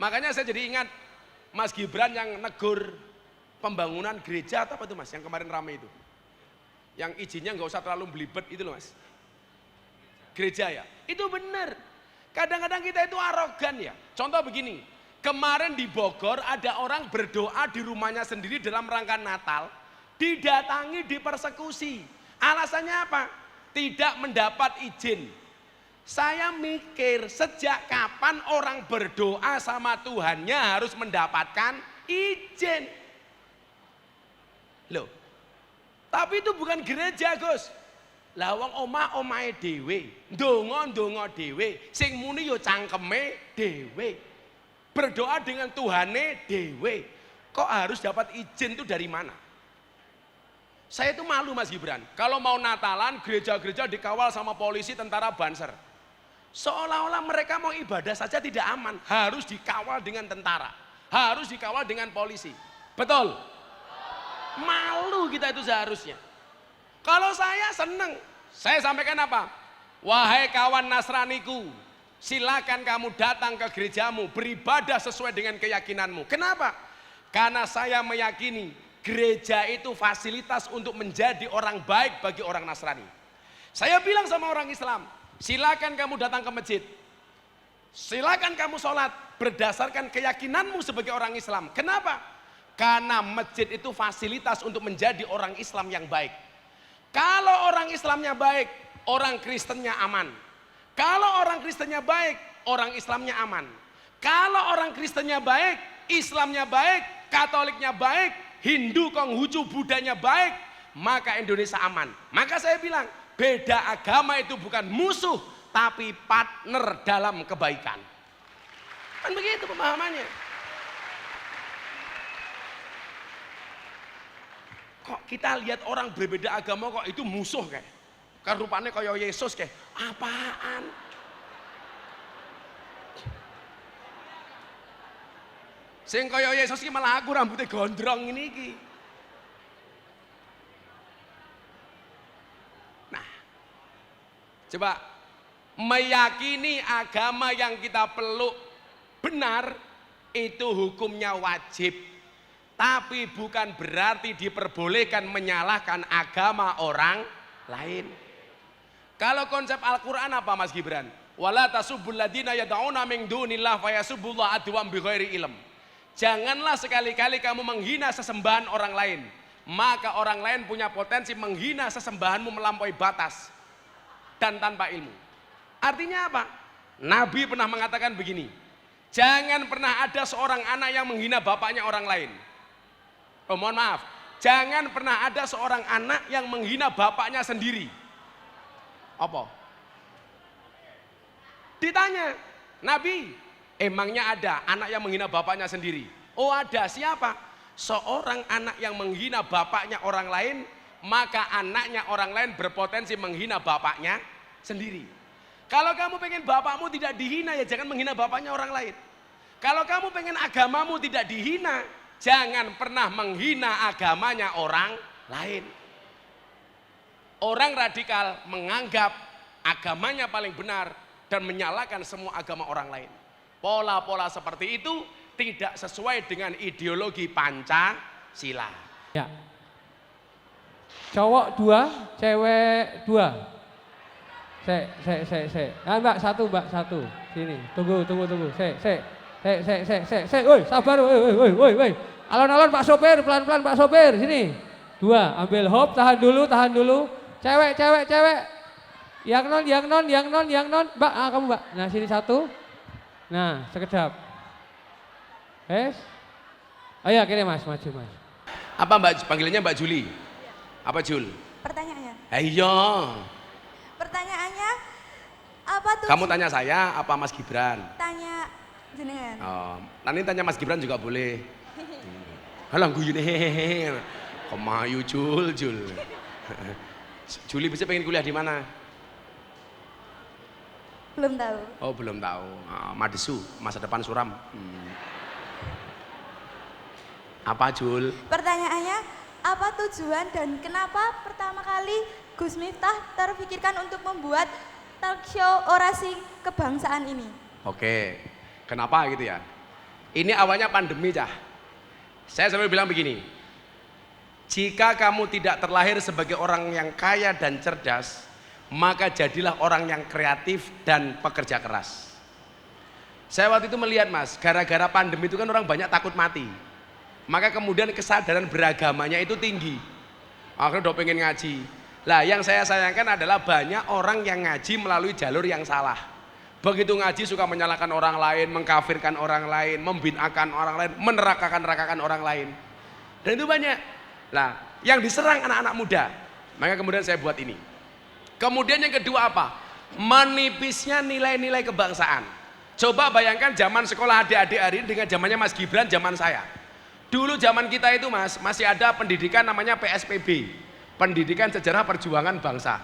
Makanya saya jadi ingat Mas Gibran yang negur pembangunan gereja atau apa itu Mas, yang kemarin ramai itu. Yang izinnya nggak usah terlalu belibet itu loh Mas. Gereja ya, itu benar. Kadang-kadang kita itu arogan ya. Contoh begini, kemarin di Bogor ada orang berdoa di rumahnya sendiri dalam rangka Natal, didatangi, dipersekusi. Alasannya apa? Tidak mendapat izin. Saya mikir, sejak kapan orang berdoa sama Tuhannya harus mendapatkan izin? Loh, tapi itu bukan gereja Gus. Lah wong omahe dhewe, ndonga dhewe, sing muni yo cangkeme dhewe. Berdoa dengan Tuhane dhewe. Kok harus dapat izin itu dari mana? Saya itu malu Mas Gibran, kalau mau Natalan gereja-gereja dikawal sama polisi, tentara, banser. Seolah-olah mereka mau ibadah saja tidak aman, harus dikawal dengan tentara, harus dikawal dengan polisi. Betul? Malu kita itu seharusnya. Kalau saya seneng, saya sampaikan apa? Wahai kawan Nasraniku, silakan kamu datang ke gerejamu, beribadah sesuai dengan keyakinanmu. Kenapa? Karena saya meyakini gereja itu fasilitas untuk menjadi orang baik bagi orang Nasrani. Saya bilang sama orang Islam, silakan kamu datang ke masjid, silakan kamu sholat berdasarkan keyakinanmu sebagai orang Islam. Kenapa? Karena masjid itu fasilitas untuk menjadi orang Islam yang baik. Kalau orang Islamnya baik, orang Kristennya aman. Kalau orang Kristennya baik, orang Islamnya aman. Kalau orang Kristennya baik, Islamnya baik, Katoliknya baik, Hindu, Konghucu, Budanya baik, maka Indonesia aman. Maka saya bilang, beda agama itu bukan musuh, tapi partner dalam kebaikan. Kan begitu pemahamannya. Kok kita lihat orang berbeda agama kok itu musuh kayak. Kan rupanya kayak Yesus kayak. Apaan? Sing kaya Yesus ki malah aku rambutnya gondrong ini ki. Nah, coba meyakini agama yang kita peluk benar itu hukumnya wajib. Tapi bukan berarti diperbolehkan menyalahkan agama orang lain. Kalau konsep Al-Quran apa Mas Gibran? Wala tasubbul ladina yad'una min dunillah fayasubbullah adwam bighairi ilm. Janganlah sekali-kali kamu menghina sesembahan orang lain, maka orang lain punya potensi menghina sesembahanmu melampaui batas dan tanpa ilmu. Artinya apa? Nabi pernah mengatakan begini, jangan pernah ada seorang anak yang menghina bapaknya orang lain. Oh mohon maaf, jangan pernah ada seorang anak yang menghina bapaknya sendiri. Apa? Ditanya, Nabi, emangnya ada anak yang menghina bapaknya sendiri? Oh ada, siapa? Seorang anak yang menghina bapaknya orang lain, maka anaknya orang lain berpotensi menghina bapaknya sendiri. Kalau kamu pengen bapakmu tidak dihina, ya jangan menghina bapaknya orang lain. Kalau kamu pengen agamamu tidak dihina, jangan pernah menghina agamanya orang lain. Orang radikal menganggap agamanya paling benar dan menyalahkan semua agama orang lain. Pola-pola seperti itu tidak sesuai dengan ideologi Pancasila. Ya. Cowok 2, cewek 2. Ah, Mbak, satu. Sini. Tunggu. Woi, sabar, woi. Alon-alon Pak Sopir, pelan-pelan Pak Sopir, sini. 2, ambil hop, tahan dulu. Cewek. Yang non. Mbak, kamu Mbak. Nah, sini 1. Nah, sekedap. Ayo, kini Mas, maju Mas. Apa Mbak, panggilannya Mbak Juli? Apa Jul? Pertanyaannya. Iya. Pertanyaannya apa tuh? Kamu tanya saya apa Mas Gibran? Tanya jenengan. Oh, nanti tanya Mas Gibran juga boleh. Halang guyune hehehe. Kemayu Jul. Juli bisa pengen kuliah di mana? Belum tahu. Oh, belum tahu. Madesu, masa depan suram. Apa Jul? Pertanyaannya, apa tujuan dan kenapa pertama kali Gus Miftah terpikirkan untuk membuat talk show orasi kebangsaan ini? Oke, kenapa gitu ya? Ini awalnya pandemi, Cah. Saya sampai bilang begini, jika kamu tidak terlahir sebagai orang yang kaya dan cerdas, maka jadilah orang yang kreatif dan pekerja keras. Saya waktu itu melihat Mas, gara-gara pandemi itu kan orang banyak takut mati. Maka kemudian kesadaran beragamanya itu tinggi. Akhirnya udah pengen ngaji. Lah yang saya sayangkan adalah banyak orang yang ngaji melalui jalur yang salah. Begitu ngaji suka menyalahkan orang lain, mengkafirkan orang lain, membid'ahkan orang lain, menerakakan orang lain. Dan itu banyak. Lah yang diserang anak-anak muda. Maka kemudian saya buat ini. Kemudian yang kedua apa? Menipisnya nilai-nilai kebangsaan. Coba bayangkan zaman sekolah adik-adik hari ini dengan zamannya Mas Gibran, zaman saya. Dulu zaman kita itu Mas, masih ada pendidikan namanya PSPB. Pendidikan Sejarah Perjuangan Bangsa.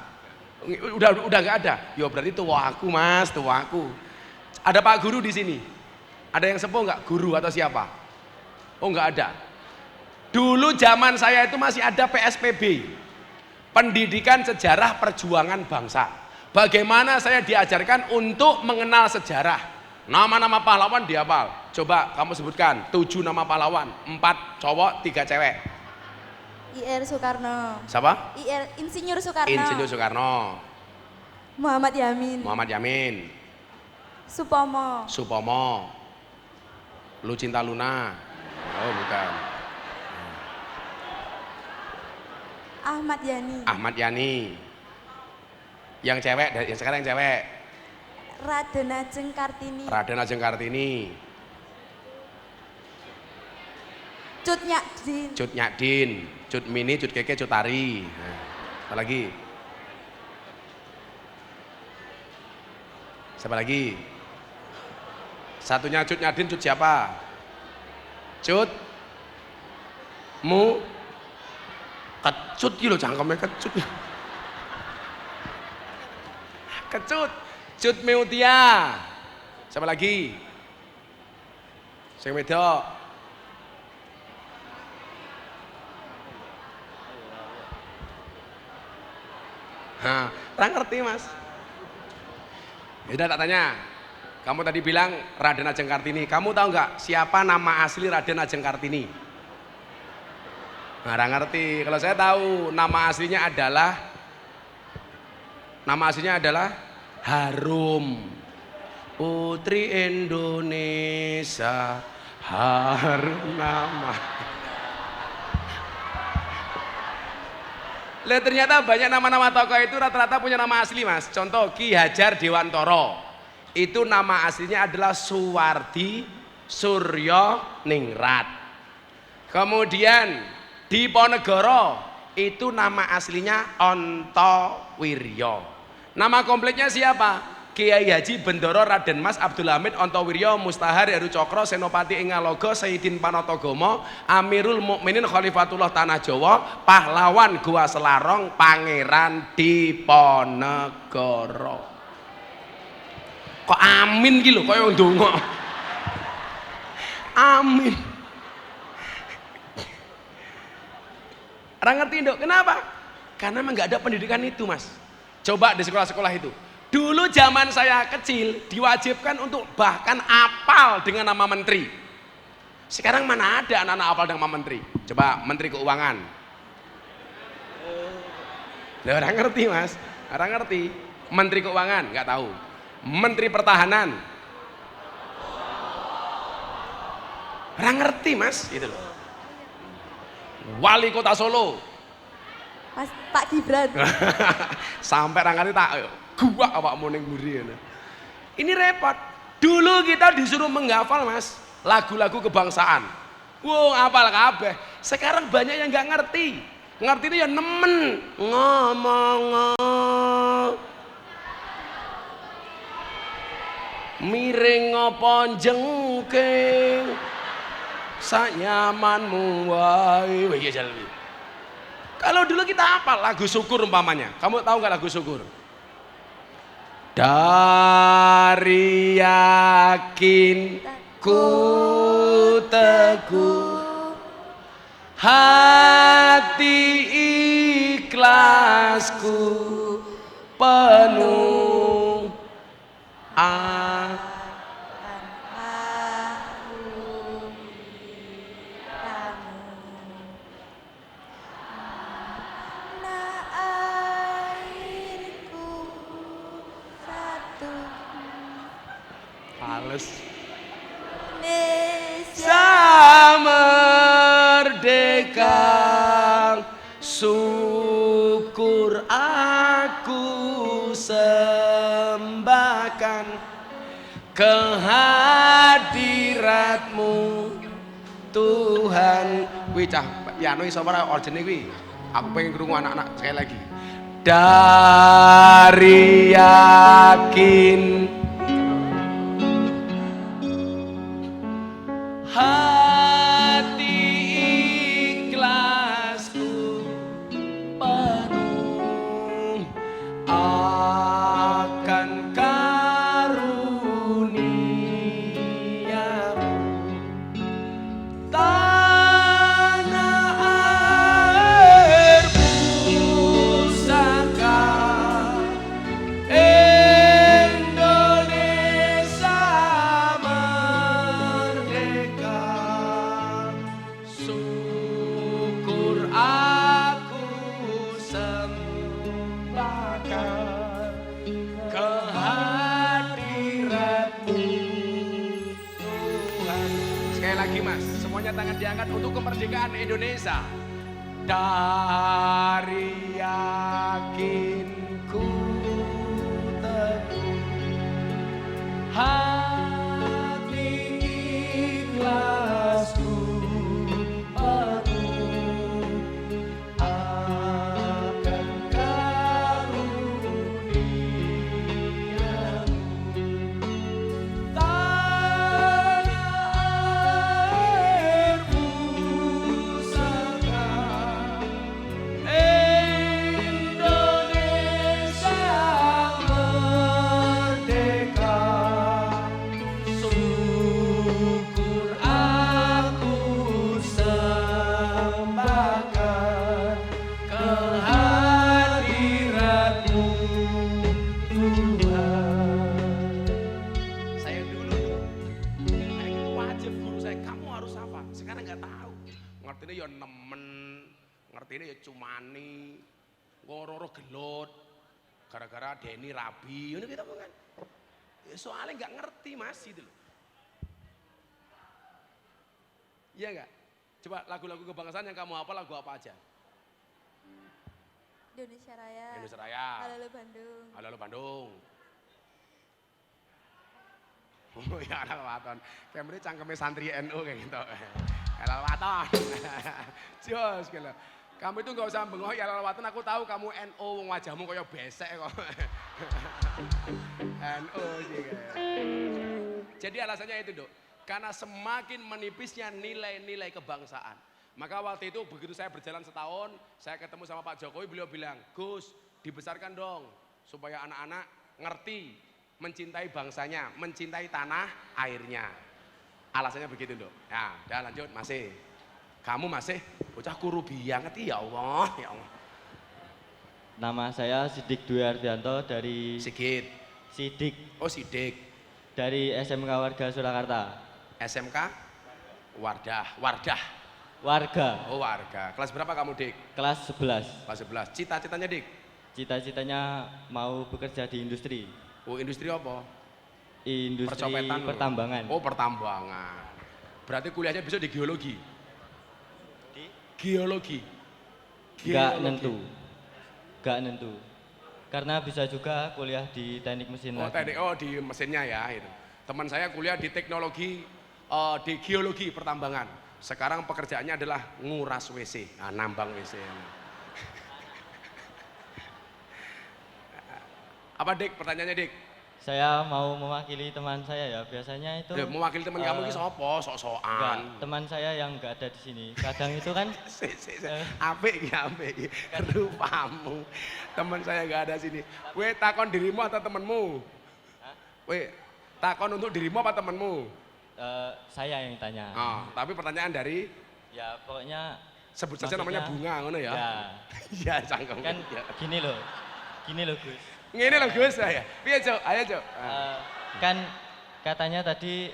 Udah nggak ada. Ya berarti tua aku Mas, tua aku. Ada Pak Guru di sini. Ada yang sepuh nggak? Guru atau siapa? Oh nggak ada. Dulu zaman saya itu masih ada PSPB. Pendidikan Sejarah Perjuangan Bangsa. Bagaimana saya diajarkan untuk mengenal sejarah. Nama-nama pahlawan dihafal. Coba kamu sebutkan 7 nama pahlawan, 4 cowok, 3 cewek. IR Soekarno. Siapa? Insinyur Soekarno. Insinyur Soekarno. Muhammad Yamin. Muhammad Yamin. Supomo. Lucinta Luna. Oh bukan. Ahmad Yani. Yang cewek, yang sekarang yang cewek. Raden Ajeng Kartini. Cut Nyadin, Cut Mini, Cut Keke, Cut Tari. Nah, apa lagi? Siapa lagi? Satunya Cut Nyadin, Cut siapa? Cut Mu Kecut gitu loh, cangkemnya kecut. Cut Meutia. Siapa lagi? Sing wedok. Nah, orang ngerti Mas. Ya udah tak tanya. Kamu tadi bilang Raden Ajeng Kartini. Kamu tahu nggak siapa nama asli Raden Ajeng Kartini? Nah, orang ngerti. Kalau saya tahu nama aslinya adalah Harum. Putri Indonesia harum nama. Lah ternyata banyak nama-nama tokoh itu rata-rata punya nama asli Mas. Contoh Ki Hajar Dewantoro. Itu nama aslinya adalah Suwardi Suryo Ningrat. Kemudian Diponegoro itu nama aslinya Ontowiryo. Nama komplitnya siapa? Kiai Haji Bendoro Raden Mas Abdul Hamid Ontowiryo Mustahar Heru Cokro Senopati Ingalogo Sayyidin Panotogomo Amirul Mukminin Khalifatullah Tanah Jawa Pahlawan Gua Selarong Pangeran Diponegoro. Kok amin gitu, kok yang dongo. Amin. Orang ngerti Nduk, kenapa? Karena memang nggak ada pendidikan itu mas. Coba di sekolah-sekolah itu. Dulu zaman saya kecil diwajibkan untuk bahkan apal dengan nama menteri. Sekarang mana ada anak-anak apal dengan nama menteri? Coba Menteri Keuangan. Nah, orang ngerti mas, orang ngerti. Menteri Keuangan nggak tahu. Menteri Pertahanan. Orang ngerti mas, itu loh. Wali Kota Solo. Mas Pak Gibran. Sampai rangkane tak gua awakmu ning mburi. Ini repot. Dulu kita disuruh menghafal mas lagu-lagu kebangsaan. Wow, hafal kabeh. Sekarang banyak yang nggak ngerti. Ngerti itu ya nemen ngomong. Miring ngopo jengking sanyamanmu wae. Wah iya jalan. Kalau dulu kita hafal lagu syukur umpamanya. Kamu tahu nggak lagu syukur? Dari yakin ku teguh hati ikhlasku penuh Fales. Merdeka, syukur aku sembahkan kehadiratmu Tuhan. Wih cah, piano iso ora origine kuwi. Aku pengen krungu anak-anak sekali lagi. Dari yakin hati ikhlasku penuh akan karuniamu tanah air pusaka Indonesia merdeka. Syukur aku sembahkan kehadiratmu Tuhan. Sekali lagi mas, semuanya tangan diangkat untuk kemerdekaan Indonesia. Dari yakinku teguh hati ikhlasku penuh akan karuniamu tanah air pusaka Indonesia merdeka. Syukur aku sembahkan kehadiratmu Tuhan. Saya dulu wajib guru saya, kamu harus apa? Sekarang nggak tahu. Ngertinya ya nemen, ngertinya ya cumani, ngororo gelot, gara-gara Deni rabi, ini kita kan. Ya, soalnya nggak ngerti mas itu loh. Iya nggak? Coba lagu-lagu kebangsaan yang kamu hafal lagu apa aja? Indonesia Raya. Indonesia Raya. Halo Bandung. Halo Bandung. Oh ya anak waton. Kemri cangkeme santri NU kayak gitu. Halo waton. Jos gitu. Kamu itu nggak usah bengok ya halo waton. Aku tahu kamu NU, wajahmu kayak besek kok. NU sih. Jadi alasannya itu dok. Karena semakin menipisnya nilai-nilai kebangsaan. Maka waktu itu begitu saya berjalan setahun, saya ketemu sama Pak Jokowi, beliau bilang, Gus, dibesarkan dong supaya anak-anak ngerti mencintai bangsanya, mencintai tanah airnya. Alasannya begitu, Dok. Ya, udah lanjut, masih. Kamu masih bocah kuru banget ya Allah, ya Allah. Nama saya Sidik Dwi Ardianto dari Sigit. Sidik Oh, Sidik. dari SMK Warga Surakarta. SMK Wardah. Warga Oh, warga. Kelas berapa kamu, Dik? kelas 11. Kelas 11. Cita-citanya, Dik? Cita-citanya mau bekerja di industri. Oh, industri apa? Industri Percopetan. pertambangan. Oh, pertambangan. Berarti kuliahnya besok di geologi. Di? Geologi. Gak nentu. Karena bisa juga kuliah di teknik mesin Oh, lagi. di mesinnya ya. Itu. Teman saya kuliah di teknologi, di geologi pertambangan. Sekarang pekerjaannya adalah nguras WC, nambang WC. Apa, Dik? Pertanyaannya, Dik? Saya mau mewakili teman saya ya. Biasanya itu Mewakili teman kamu ini sopo, sok-sokan. enggak, teman saya yang enggak ada di sini. Kadang itu kan Apik iki. Rupamu. Teman saya gak ada sini. Kowe takon dirimu atau temenmu? Kowe takon untuk dirimu apa temenmu? saya yang tanya. Oh, tapi pertanyaan dari Ya pokoknya sebut saja namanya maksudnya, Bunga ngono ya. Ya, Iya, cangkem. kan Ya. gini loh Gus. Ngene lho Gus saya. Piye, Cuk? Ayo, Cuk. Kan katanya tadi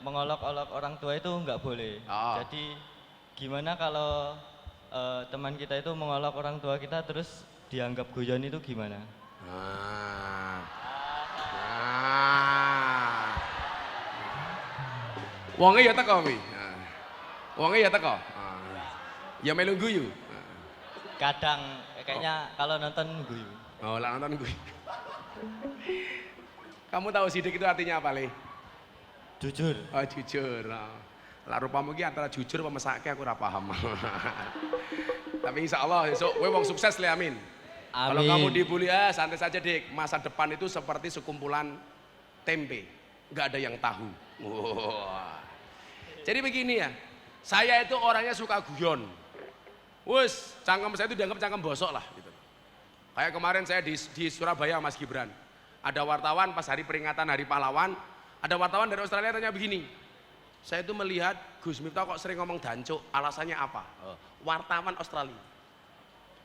mengolok-olok orang tua itu nggak boleh. Oh. Jadi gimana kalau teman kita itu mengolok orang tua kita terus dianggap guyon itu gimana? Wonge ya teko kuwi. Wonge ya teko. Ya melu guyu. Kadang kayaknya kalau nonton guyu. Oh, lah nonton guyu. Kamu tahu sidik itu artinya apa, Le? Jujur. Oh, jujur. Lah rupamu ki antara jujur apa mesake aku ora paham. Tapi insya Allah besok kowe wong sukses, Le, amin. Kalau kamu dibully, santai saja, Dik. Masa depan itu seperti sekumpulan tempe. Nggak ada yang tahu. Wah. Jadi begini ya, saya itu orangnya suka guyon. Wus, cangkem saya itu dianggap cangkem bosok lah. Gitu. Kayak kemarin saya di Surabaya, Mas Gibran. Ada wartawan pas hari peringatan Hari Pahlawan, ada wartawan dari Australia tanya begini. Saya itu melihat Gus Miftah kok sering ngomong dancuk, alasannya apa? Wartawan Australia.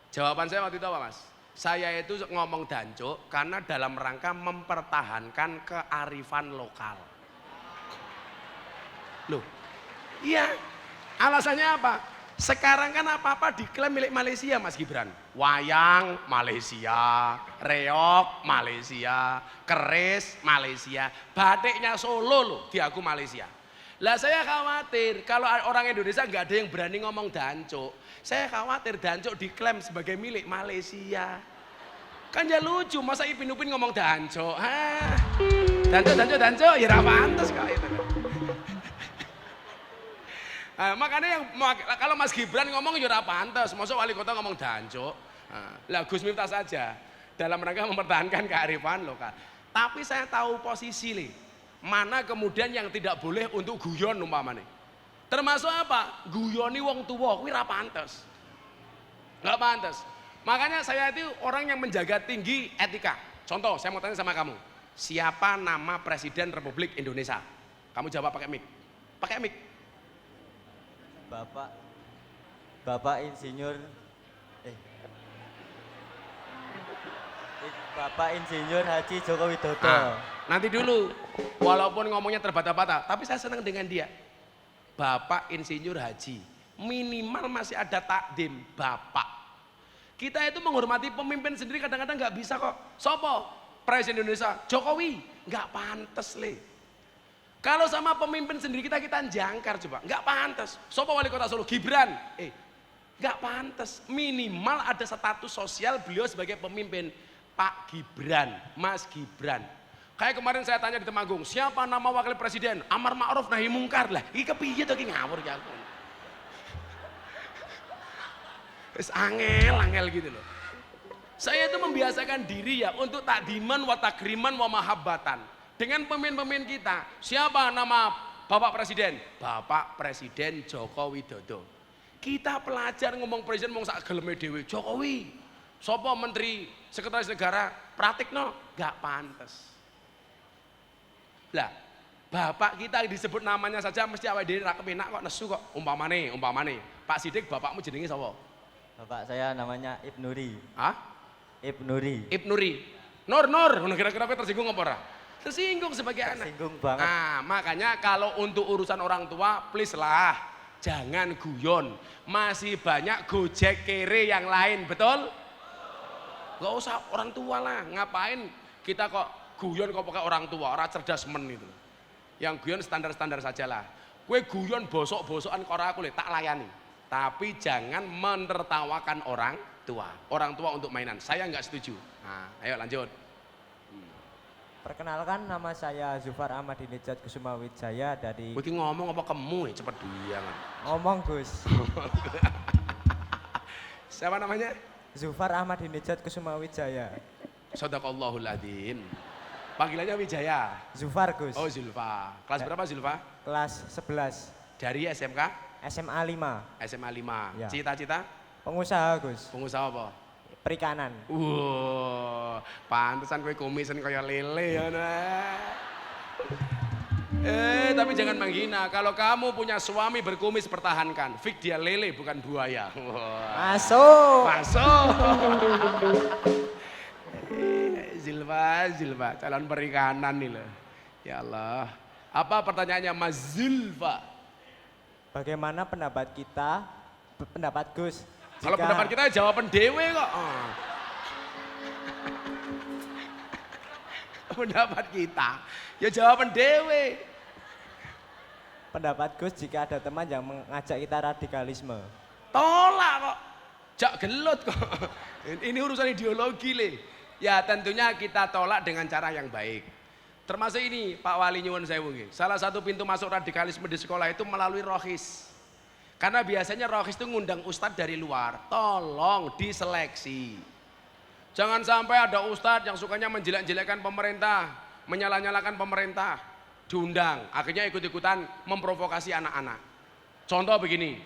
Jawaban saya waktu itu apa, Mas? Saya itu ngomong dancuk karena dalam rangka mempertahankan kearifan lokal. Loh, iya, alasannya apa? Sekarang kan apa-apa diklaim milik Malaysia, Mas Gibran. Wayang Malaysia, reok Malaysia, keris Malaysia, batiknya Solo loh diaku Malaysia. Lah saya khawatir kalau orang Indonesia nggak ada yang berani ngomong dancuk. Saya khawatir dancuk diklaim sebagai milik Malaysia. Kan ya lucu, masa Ipin Upin ngomong dancuk? Dancuk, ya ra pantes kok itu. Makanya kalau Mas Gibran ngomong ya ora pantes, masa wali kota ngomong dancuk. Lah Gus Miftah saja dalam rangka mempertahankan kearifan lokal. Tapi saya tahu posisi Le. Mana kemudian yang tidak boleh untuk guyon umpamane. Termasuk apa? Guyoni wong tua kuwi ora pantes. Enggak pantes. Makanya saya itu orang yang menjaga tinggi etika. Contoh, saya mau tanya sama kamu. Siapa nama Presiden Republik Indonesia? Kamu jawab pakai mic. Pakai mic. Bapak Insinyur Bapak Insinyur Haji Joko Widodo. Nanti dulu, walaupun ngomongnya terbata-bata, tapi saya senang dengan dia. Bapak Insinyur Haji, minimal masih ada takdim Bapak. Kita itu menghormati pemimpin sendiri kadang-kadang nggak bisa kok. Sopo? Presiden Indonesia, Jokowi, nggak pantes Le. Kalau sama pemimpin sendiri kita jangkar coba, nggak pantas. Sopo wali kota Solo, Gibran, nggak pantas. Minimal ada status sosial beliau sebagai pemimpin, Pak Gibran, Mas Gibran. Kayak kemarin saya tanya di Temanggung, siapa nama wakil presiden? Amar Ma'ruf Nahi Mungkar lah. Iki kepiye to ki ngawur ya aku. Wis angel gitu loh. Saya itu membiasakan diri ya untuk takdiman wa takriman wa mahabbatan. Dengan pemimpin-pemimpin kita, siapa nama Bapak Presiden? Bapak Presiden Joko Widodo. Kita pelajar ngomong presiden ngomong sak geleme dhewe. Jokowi. Sopo menteri sekretaris negara? Pratikno, gak pantes. Lah, bapak kita disebut namanya saja mesti awake dhewe ra kepenak kok nesu kok. Umpamane. Pak Sidik bapakmu jenenge sapa? Bapak saya namanya Ibnuri. Hah? Ibnuri. Ibnuri. Nur, ngono kira-kira kowe tersinggung apa ora? Tersinggung sebagai anak. Tersinggung banget. Nah, makanya kalau untuk urusan orang tua, please lah, jangan guyon. Masih banyak gojek kere yang lain, betul? Gak usah orang tua lah, ngapain kita kok guyon kok pakai orang tua, orang cerdas men itu. Yang guyon standar-standar saja lah. Kue guyon bosok-bosokan kok aku tak layani. Tapi jangan menertawakan orang tua. Orang tua untuk mainan, saya nggak setuju. Nah, ayo lanjut. Perkenalkan, nama saya Zufar Ahmadinejad Kusuma Wijaya dari... Kowe iki ngomong apa kemu ya cepet dia. Ngomong Gus. Siapa namanya? Zufar Ahmadinejad Kusuma Wijaya. Shadaqallahul adzim. Panggilannya Wijaya. Zufar Gus. Oh Zulfa. Kelas berapa Zulfa? Kelas 11. Dari SMK? SMA 5. SMA 5. Ya. Cita-cita? Pengusaha Gus. Pengusaha apa? Perikanan. Pantesan kowe komisen kaya lele ya nah. Tapi jangan menghina. Kalau kamu punya suami berkumis pertahankan. Fik dia lele bukan buaya. Masuk. Zilfa, calon perikanan nih loh. Ya Allah. Apa pertanyaannya Mas Zilfa? Bagaimana pendapat kita, pendapat Gus? Kalau pendapat kita jawaban dewe kok. Pendapat kita ya jawaban dewe. Pendapat Gus jika ada teman yang mengajak kita radikalisme. Tolak kok. Jak gelut kok. Ini urusan ideologi le. Ya tentunya kita tolak dengan cara yang baik. Termasuk ini Pak Wali nyuwun sewu nggih. Salah satu pintu masuk radikalisme di sekolah itu melalui rohis. Karena biasanya rohis itu ngundang ustadz dari luar. Tolong diseleksi. Jangan sampai ada ustadz yang sukanya menjelek-jelekkan pemerintah, menyalah-nyalakan pemerintah, diundang, akhirnya ikut-ikutan memprovokasi anak-anak. Contoh begini,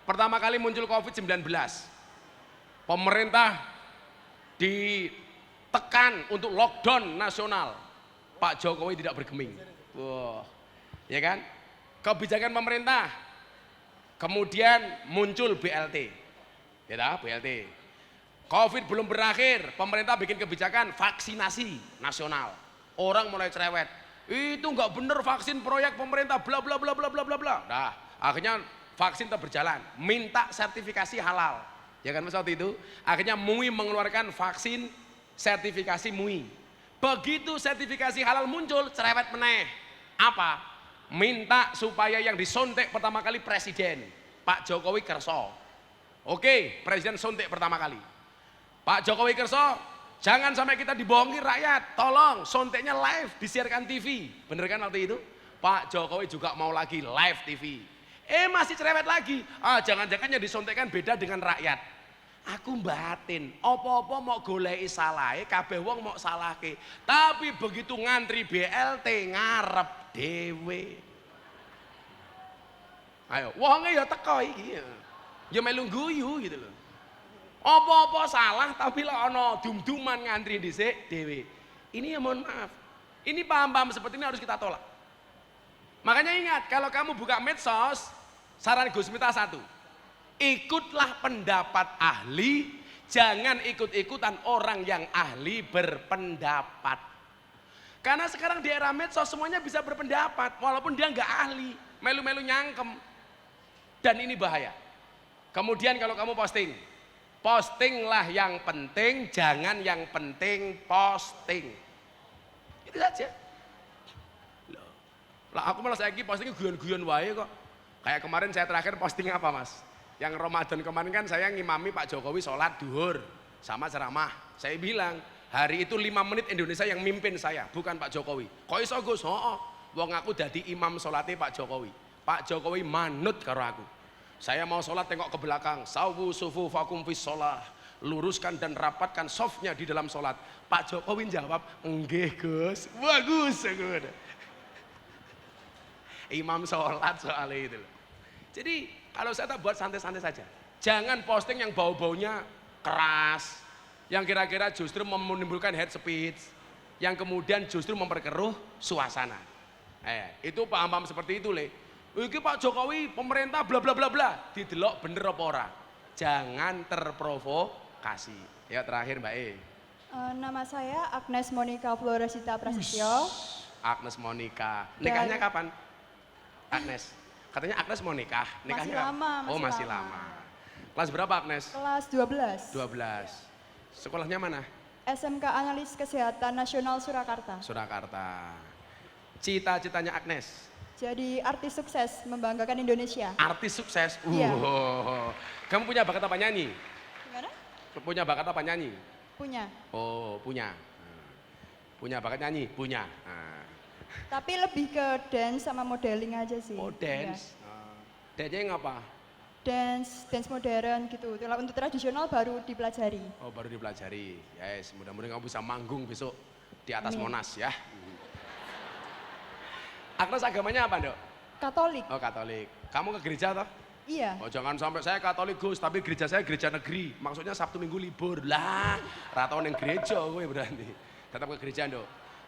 pertama kali muncul COVID-19, pemerintah ditekan untuk lockdown nasional, Pak Jokowi tidak bergeming. Wah, ya kan? Kebijakan pemerintah, kemudian muncul BLT, ya BLT. Covid belum berakhir, pemerintah bikin kebijakan vaksinasi nasional. Orang mulai cerewet, itu nggak bener vaksin proyek pemerintah, bla bla bla bla bla bla bla. Nah, akhirnya vaksin tetap berjalan, minta sertifikasi halal, ya kan waktu itu. Akhirnya MUI mengeluarkan vaksin sertifikasi MUI. Begitu sertifikasi halal muncul, cerewet meneh. Apa? Minta supaya yang disontek pertama kali presiden, Pak Jokowi kerso. Oke, presiden sontek pertama kali. Pak Jokowi kerso, jangan sampai kita dibohongi rakyat, tolong sonteknya live disiarkan TV. Bener kan waktu itu? Pak Jokowi juga mau lagi live TV. Masih cerewet lagi. Jangan-jangan yang disontekkan beda dengan rakyat. Aku batin, opo-opo mau goleki salahe, kabeh wong mau salahke. Tapi begitu ngantri BLT ngarep dhewe. Ayo, wonge ya teko iki. Ya melu guyu gitu loh. Apa-apa salah tapi lah ono dum-duman ngantri dhisik dhewe. Ini ya mohon maaf. Ini paham-paham seperti ini harus kita tolak. Makanya ingat, kalau kamu buka medsos, saran Gus Miftah satu. Ikutlah pendapat ahli, jangan ikut-ikutan orang yang ahli berpendapat. Karena sekarang di era medsos semuanya bisa berpendapat, walaupun dia nggak ahli, melu-melu nyangkem. Dan ini bahaya. Kemudian kalau kamu postinglah yang penting, jangan yang penting posting. Itu saja. Lah aku malah saiki postingnya guyon-guyon wae kok. Kayak kemarin saya terakhir posting apa Mas? Yang Ramadan kemarin kan saya ngimami Pak Jokowi sholat duhur sama ceramah. Saya bilang hari itu 5 menit Indonesia yang mimpin saya, bukan Pak Jokowi. Kok iso Gus? Wong aku dadi imam sholatnya Pak Jokowi. Pak Jokowi manut karo aku. Saya mau sholat tengok ke belakang, sawu sufu fakum fis sholah, luruskan dan rapatkan softnya di dalam sholat. Pak Jokowi jawab, enggih Gus, bagus. Imam sholat soalnya itu. Jadi kalau saya tak buat santai-santai saja. Jangan posting yang bau-baunya keras, yang kira-kira justru menimbulkan hate speech, yang kemudian justru memperkeruh suasana. Itu paham-paham seperti itu, Le. Iki Pak Jokowi pemerintah bla bla bla bla. Didelok bener apa ora? Jangan terprovokasi. Ya terakhir Mbak E. Nama saya Agnes Monica Floresita Prasetyo. Agnes Monica. Nikahnya kapan? Agnes. Katanya Agnes mau nikah. Nikahnya Masih lama, Oh, masih lama. Kelas berapa Agnes? Kelas 12. 12. Sekolahnya mana? SMK Analis Kesehatan Nasional Surakarta. Surakarta. Cita-citanya Agnes? Jadi artis sukses membanggakan Indonesia. Artis sukses. Iya. Kamu punya bakat apa nyanyi? Gimana? Punya bakat apa nyanyi? Punya. Oh, punya. Punya bakat nyanyi? Punya. Tapi lebih ke dance sama modeling aja sih. Oh, dance. Dance-nya ngapa? Dance modern gitu. Kalau untuk tradisional baru dipelajari. Oh, baru dipelajari. Yes, mudah-mudahan kamu bisa manggung besok di atas Amin. Monas ya. Agnes agamanya apa, Dok? Katolik. Oh, Katolik. Kamu ke gereja toh? Iya. Oh, jangan sampai saya Katolik Gus, tapi gereja saya gereja negeri. Maksudnya Sabtu Minggu libur. Lah, ratau neng gereja gue berarti. Tetap ke gereja, Dok.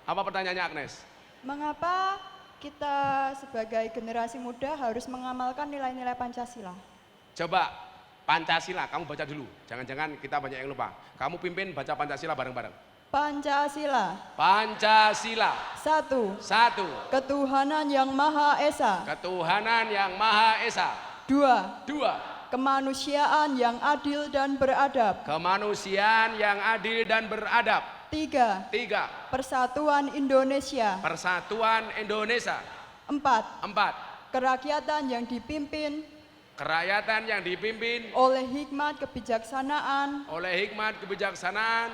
Apa pertanyaannya Agnes? Mengapa kita sebagai generasi muda harus mengamalkan nilai-nilai Pancasila? Coba Pancasila, kamu baca dulu. Jangan-jangan kita banyak yang lupa. Kamu pimpin baca Pancasila bareng-bareng. Pancasila. Pancasila. 1. 1. Ketuhanan yang Maha Esa. Ketuhanan yang Maha Esa. 2. 2. Kemanusiaan yang adil dan beradab. Kemanusiaan yang adil dan beradab. 3. 3. Persatuan Indonesia. Persatuan Indonesia. 4. 4. Kerakyatan yang dipimpin Kerakyatan yang dipimpin oleh hikmat kebijaksanaan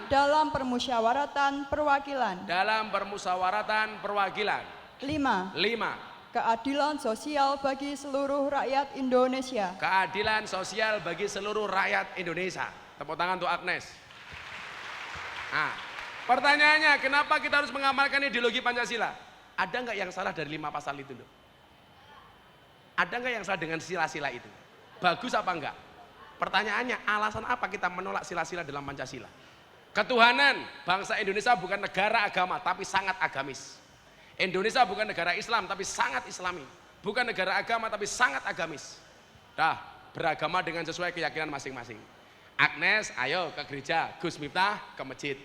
dalam permusyawaratan perwakilan. dalam permusyawaratan perwakilan. 5. 5. Keadilan sosial bagi seluruh rakyat Indonesia. Keadilan sosial bagi seluruh rakyat Indonesia. Tepuk tangan untuk Agnes. Nah, pertanyaannya, kenapa kita harus mengamalkan ideologi Pancasila? Ada nggak yang salah dari 5 pasal itu, Dok? Ada nggak yang salah dengan sila-sila itu? Bagus apa enggak? Pertanyaannya, alasan apa kita menolak sila-sila dalam Pancasila? Ketuhanan, bangsa Indonesia bukan negara agama, tapi sangat agamis. Indonesia bukan negara Islam, tapi sangat islami. Bukan negara agama, tapi sangat agamis. Dah, beragama dengan sesuai keyakinan masing-masing. Agnes, ayo ke gereja, Gus Miftah ke masjid.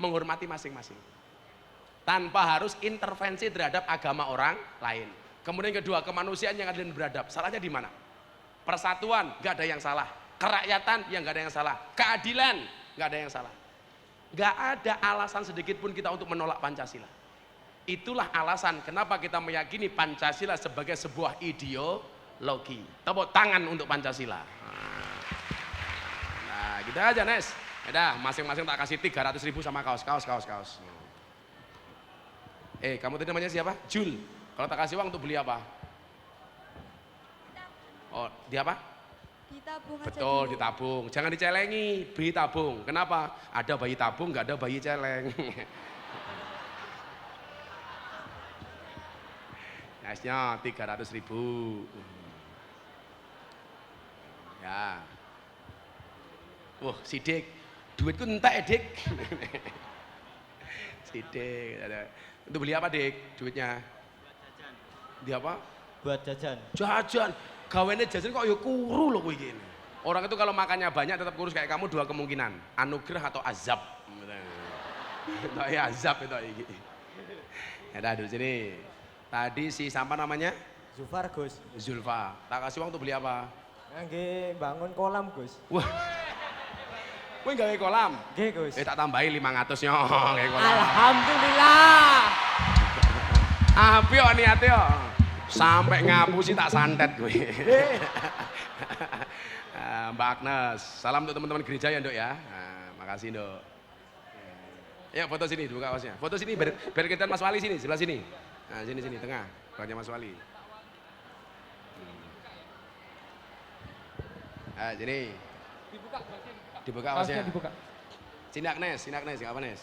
Menghormati masing-masing. Tanpa harus intervensi terhadap agama orang lain. Kemudian kedua, kemanusiaan yang adil dan beradab. Salahnya di mana? Persatuan, nggak ada yang salah. Kerakyatan, yang nggak ada yang salah. Keadilan, nggak ada yang salah. Nggak ada alasan sedikit pun kita untuk menolak Pancasila. Itulah alasan kenapa kita meyakini Pancasila sebagai sebuah ideologi. Tepuk tangan untuk Pancasila. Nah, gitu aja, Nes. Udah, masing-masing tak kasih 300.000 sama kaos. Kamu tadi namanya siapa? Jul. Kalau tak kasih uang untuk beli apa? Oh, di apa? Ditabung aja Betul, dulu. ditabung. Jangan dicelengi, beli tabung. Kenapa? Ada bayi tabung, nggak ada bayi celeng. Gasnya 300.000. Ya. Wah, sidik. Duitku entek, Dik. Sidik. Untuk beli apa, Dik? Duitnya? Di apa? Buat jajan. Jajan. Gawennya jajan kok ya kuru loh kowe iki. Orang itu kalau makannya banyak tetap kurus kayak kamu, 2 kemungkinan. Anugerah atau azab. Itu ya azab itu iki. Ya dah dulu sini. Tadi si siapa namanya? Zufar Gus. Zulfa. Tak kasih uang untuk beli apa? Nggih bangun kolam Gus. Wah. Kowe gawe kolam? Nggih Gus. Tak tambahi 500 yo gawe kolam. Alhamdulillah. Api kok niate yo. Sampai ngapusi tak santet gue. Mbak Agnes, salam untuk teman-teman gereja ya, Nduk ya. Makasih, Nduk. Ya, foto sini, buka kaosnya. Foto sini biar kita Mas Wali sini, sebelah sini. Nah, sini tengah. Banyak Mas Wali. Sini. Dibuka kaosnya. Dibuka. Sini Agnes, enggak apa Nes?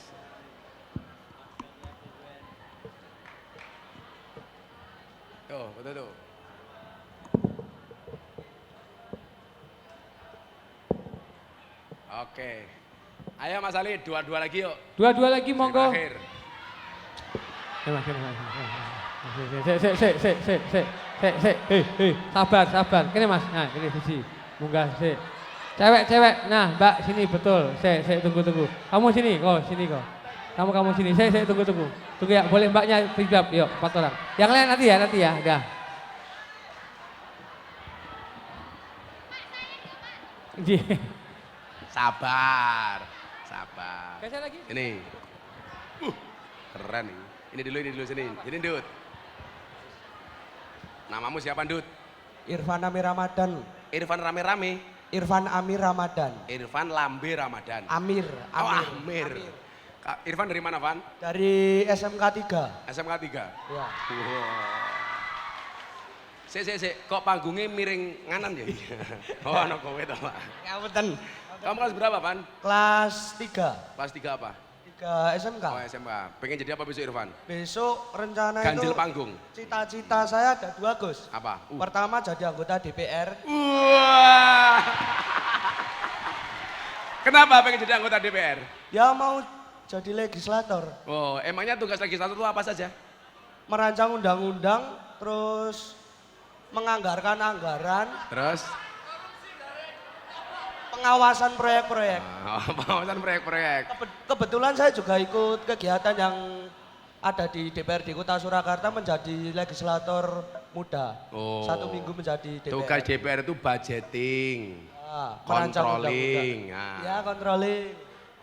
Tuh, foto tuh. Oke. Ayo Mas Ali, dua lagi yuk. Dua lagi monggo. Terakhir. Terima kasih. Sabar. Kene Mas. Nah, kene siji. Munggah sik. Cewek. Nah, Mbak sini betul. Tunggu. Kamu sini kok. Kamu sini. Tunggu. Tunggu ya, boleh Mbaknya sigap. Yuk, 4 orang. Yang lain nanti ya. Udah. Sabar. Geser lagi. Ini. Keren nih. Ini dulu sini. Jadi Dut. Namamu siapa Dut? Irfan Amir Ramadan. Irfan rame-rame. Irfan Amir Ramadan. Irfan Lambe Ramadan. Amir. Oh, Amir. Irfan dari mana, Van? Dari SMK 3. SMK 3. Ya. Wow. Sik. Kok panggungnya miring nganan ya? Oh, anak kowe to, Pak. Ngapunten. Kamu kelas berapa, Van? Kelas 3. Kelas 3 apa? 3 SMK. Oh, SMK. Pengen jadi apa besok, Irfan? Besok rencana Ganjil itu panggung. cita-cita saya ada 2, Gus. Apa? Pertama jadi anggota DPR. Wah. Kenapa pengen jadi anggota DPR? Ya mau jadi legislator. Oh, emangnya tugas legislator itu apa saja? Merancang undang-undang, terus menganggarkan anggaran, Terus? pengawasan proyek-proyek. Pengawasan proyek-proyek. Kebetulan saya juga ikut kegiatan yang ada di DPRD Kota Surakarta menjadi legislator muda. Oh. 1 minggu menjadi DPR. Tugas DPR itu budgeting, merancang controlling. undang-undang. Ya, controlling.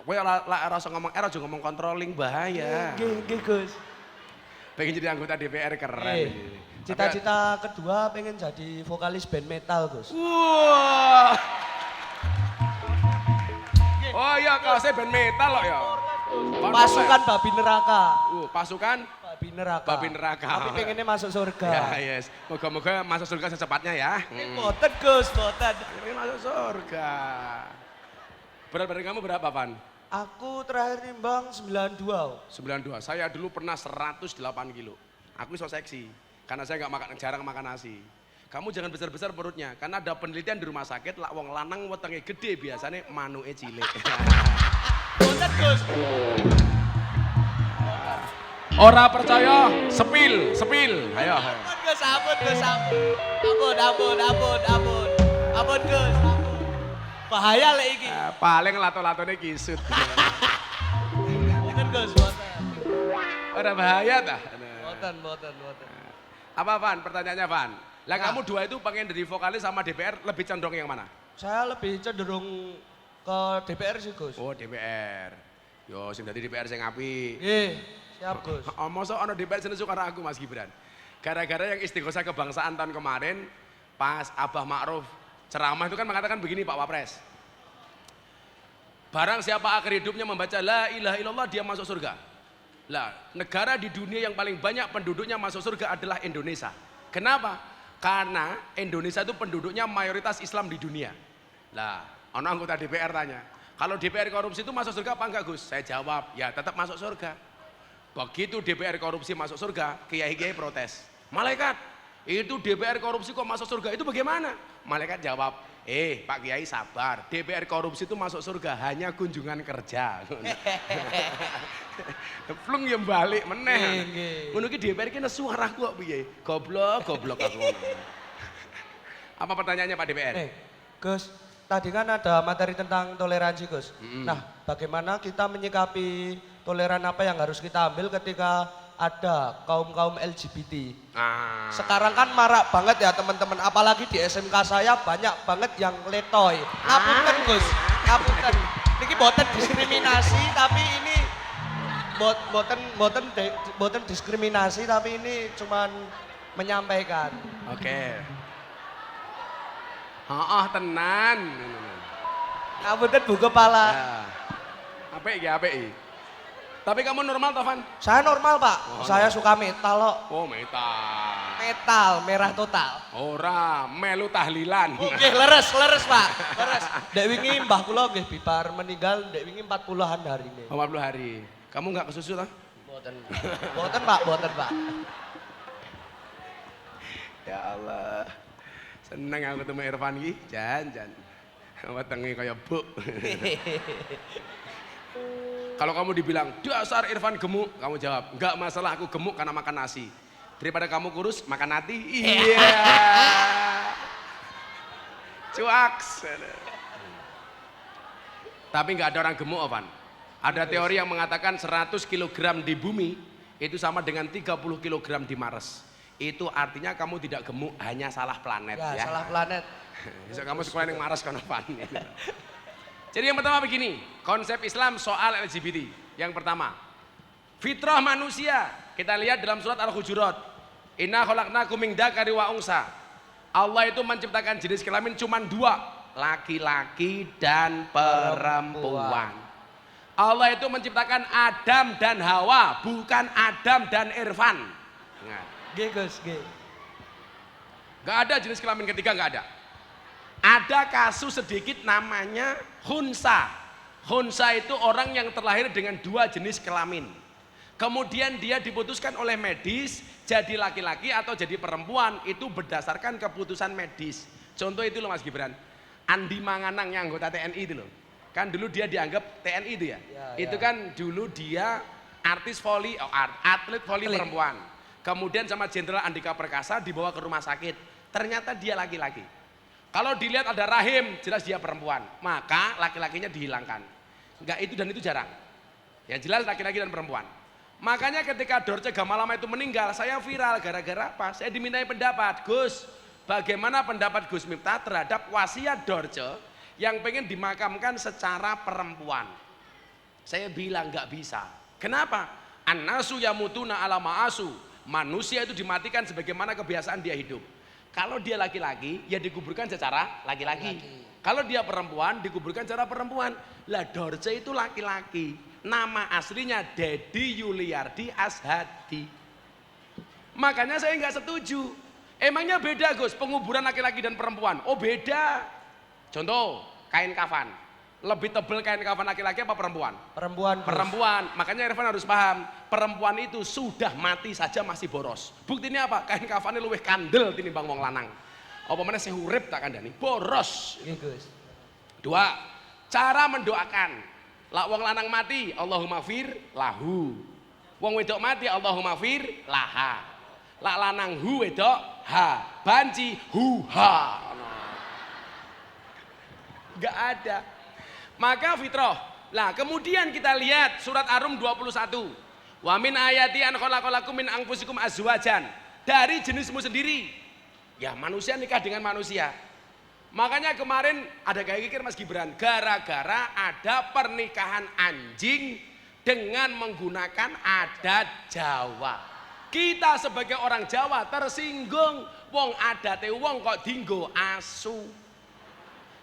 Kowe ora usah ngomong era juga ngomong controlling bahaya. Nggih, Gus. Pengen jadi anggota DPR keren. Cita-cita kedua pengen jadi vokalis band metal, Gus. Wah. Oh iya, kalau saya band metal loh ya. Pasukan babi neraka. Pasukan Babi neraka. babi neraka. Tapi pengennya masuk surga. Ya, yes. Moga-moga masuk surga secepatnya ya. Boten, Gus, boten. Pengen masuk surga. Berat badan kamu berapa, Van? Aku terakhir nimbang 92. 92. Saya dulu pernah 108 kilo. Aku so seksi. Karena saya jarang makan nasi. Kamu jangan besar-besar perutnya. Karena ada penelitian di rumah sakit, lak wong lanang wetenge gede biasanya manuke cilik. Boten, Gus. Ora percaya, sepil. Ayo. Gus, ampun, Gus, ampun, Gus. Bahaya lek iki. Paling lato-latone kisut. Boten, Gus, boten. Ora bahaya tah? Boten. Apa, Van? Pertanyaannya, Van. Lah kamu dua itu pengen jadi vokalis sama DPR lebih cenderung yang mana? Saya lebih cenderung ke DPR sih, Gus. Oh, DPR. Yo, sing dadi DPR sing apik. Siap, Gus. Masa ono DPR sing karena aku Mas Gibran. Gara-gara yang istighosa kebangsaan tahun kemarin pas Abah Ma'ruf ceramah itu kan mengatakan begini Pak Wapres. Barang siapa akhir hidupnya membaca la ilaha illallah dia masuk surga. Lah, negara di dunia yang paling banyak penduduknya masuk surga adalah Indonesia. Kenapa? Karena Indonesia itu penduduknya mayoritas Islam di dunia. Lah, ono anggota DPR tanya, kalau DPR korupsi itu masuk surga apa enggak, Gus? Saya jawab, ya tetap masuk surga. Begitu DPR korupsi masuk surga, kiai-kiai protes. Malaikat, itu DPR korupsi kok masuk surga, itu bagaimana? Malaikat jawab, Pak Kiai sabar, DPR korupsi itu masuk surga hanya kunjungan kerja. Flung yang balik meneh. Ngono ki DPR ki nesu arahku kok piye? Goblok aku. Apa pertanyaannya Pak DPR? Gus, tadi kan ada materi tentang toleransi, Gus. Nah, bagaimana kita menyikapi toleran apa yang harus kita ambil ketika ada kaum-kaum LGBT? Sekarang kan marak banget ya teman-teman, apalagi di SMK saya banyak banget yang letoy. Ngapunten, Gus, ngapunten. Niki boten diskriminasi, tapi ini boten diskriminasi, tapi ini cuman menyampaikan. Oke. Tenan. Ngapunten Bu Kepala. Ya. Apik. Tapi kamu normal toh, Van? Saya normal, Pak. Saya suka metal kok. Oh, metal. Metal, merah total. Ora, melu tahlilan. Nggih, leres, Pak. Leres. Dek wingi mbah kula nggih bibar meninggal dek wingi 40-an hari ini. 40 hari. Kamu enggak kesusu toh? Boten. Boten, Pak. Ya Allah. Seneng aku ketemu Irfan iki, jan. Wetenge kaya buk. Kalau kamu dibilang, dasar Irfan gemuk, kamu jawab, enggak masalah aku gemuk karena makan nasi. Daripada kamu kurus, makan hati. Iya. Cuaks. Tapi nggak ada orang gemuk, Ovan. Ada teori yang mengatakan 100 kg di bumi itu sama dengan 30 kg di Mars. Itu artinya kamu tidak gemuk, hanya salah planet ya. Salah planet. Besok kamu sekolah yang Mars kan, Ovan. Jadi yang pertama begini, konsep Islam soal LGBT. Yang pertama, fitrah manusia. Kita lihat dalam surat Al-Hujurat. Inna khalaqnakum min dzakari wa unsa. Allah itu menciptakan jenis kelamin cuma 2, laki-laki dan perempuan. Allah itu menciptakan Adam dan Hawa, bukan Adam dan Irfan. Nah. Gus. Gak ada jenis kelamin ketiga, gak ada. Ada kasus sedikit namanya khunsa. Khunsa itu orang yang terlahir dengan 2 jenis kelamin. Kemudian dia diputuskan oleh medis jadi laki-laki atau jadi perempuan, itu berdasarkan keputusan medis. Contoh itu loh Mas Gibran, Andi Manganang yang anggota TNI itu loh. Kan dulu dia dianggap TNI itu ya. Itu kan dulu dia artis voli, atlet voli perempuan. Kemudian sama Jenderal Andika Perkasa dibawa ke rumah sakit. Ternyata dia laki-laki. Kalau dilihat ada rahim, jelas dia perempuan. Maka laki-lakinya dihilangkan. Enggak, itu dan itu jarang. Yang jelas laki-laki dan perempuan. Makanya ketika Dorce Gamalama itu meninggal, saya viral gara-gara apa? Saya dimintai pendapat, Gus, bagaimana pendapat Gus Miftah terhadap wasiat Dorce yang pengen dimakamkan secara perempuan? Saya bilang nggak bisa. Kenapa? An-nasu yamutuna ala ma'asu. Manusia itu dimatikan sebagaimana kebiasaan dia hidup. Kalau dia laki-laki, ya dikuburkan secara laki-laki. Kalau dia perempuan, dikuburkan secara perempuan. Lah Dorce itu laki-laki. Nama aslinya Dedi Yuliardi Ashadi. Makanya saya nggak setuju. Emangnya beda Gus, penguburan laki-laki dan perempuan? Oh beda. Contoh, kain kafan. Lebih tebal kain kafan laki-laki apa perempuan? Perempuan. Perempuan. Makanya Irfan harus paham, perempuan itu sudah mati saja masih boros. Buktinya apa? Kain kafannya luwih kandel tinimbang wong lanang. Apa mana sing urip tak kandhani? Boros. Gus. 2, cara mendoakan. Lah wong lanang mati, Allahumma fir lahu. Wong wedok mati, Allahumma fir laha. Lah lanang hu wedok ha, banci hu ha. Gak ada. Maka fitrah. Lah kemudian kita lihat surat Ar-Rum 21. Wa min ayati an khalaqalakum min anfusikum azwajan. Dari jenismu sendiri. Ya manusia nikah dengan manusia. Makanya kemarin ada kayak kikir Mas Gibran, gara-gara ada pernikahan anjing dengan menggunakan adat Jawa. Kita sebagai orang Jawa tersinggung, wong adate wong kok dinggo asu.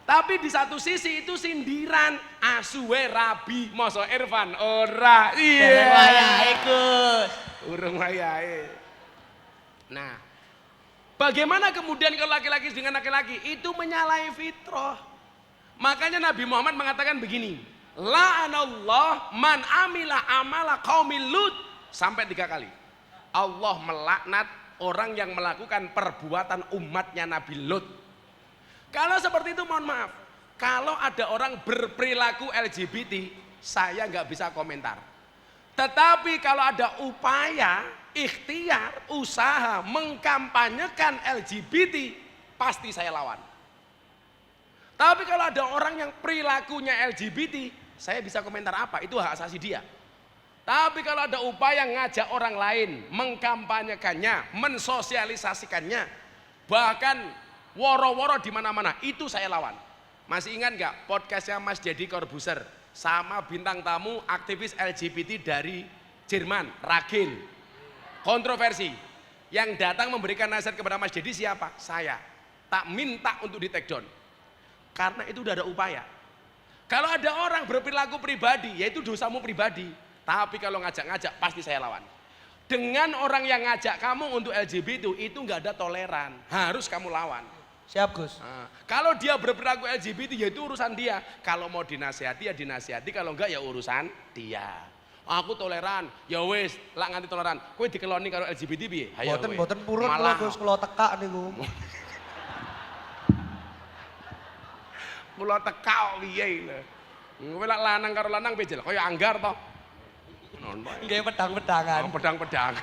Tapi di satu sisi itu sindiran, asuwe rabi, masa Irfan ora. Iya. Urung wayahe. Nah, bagaimana kemudian kalau laki-laki dengan laki-laki itu menyalahi fitrah. Makanya Nabi Muhammad mengatakan begini, la'anallah man amila amala qaumil Lut, sampai 3 kali. Allah melaknat orang yang melakukan perbuatan umatnya Nabi Lut. Kalau seperti itu mohon maaf, kalau ada orang berperilaku LGBT, saya nggak bisa komentar. Tetapi kalau ada upaya, ikhtiar, usaha mengkampanyekan LGBT, pasti saya lawan. Tapi kalau ada orang yang perilakunya LGBT, saya bisa komentar apa, itu hak asasi dia. Tapi kalau ada upaya ngajak orang lain, mengkampanyekannya, mensosialisasikannya, bahkan woro-woro di mana-mana, itu saya lawan. Masih ingat nggak podcastnya Mas Deddy Corbuzier sama bintang tamu aktivis LGBT dari Jerman, Ragil. Kontroversi. Yang datang memberikan nasihat kepada Mas Deddy siapa? Saya. Tak minta untuk di take down. Karena itu udah ada upaya. Kalau ada orang berperilaku pribadi, yaitu dosamu pribadi. Tapi kalau ngajak-ngajak, pasti saya lawan. Dengan orang yang ngajak kamu untuk LGBT itu nggak ada toleran, harus kamu lawan. Siap Gus. Nah, kalau dia berperilaku LGBT ya itu urusan dia. Kalau mau dinasihati ya dinasihati, kalau enggak ya urusan dia. Aku toleran, ya wis, lak nganti toleran. Kowe dikeloni karo LGBT piye? Boten purun kula Gus, kula tekak niku. Kula tekak piye lho. Kowe lak lanang karo lanang piye kaya anggar to. Nggih pedang-pedangan. Pedang-pedang.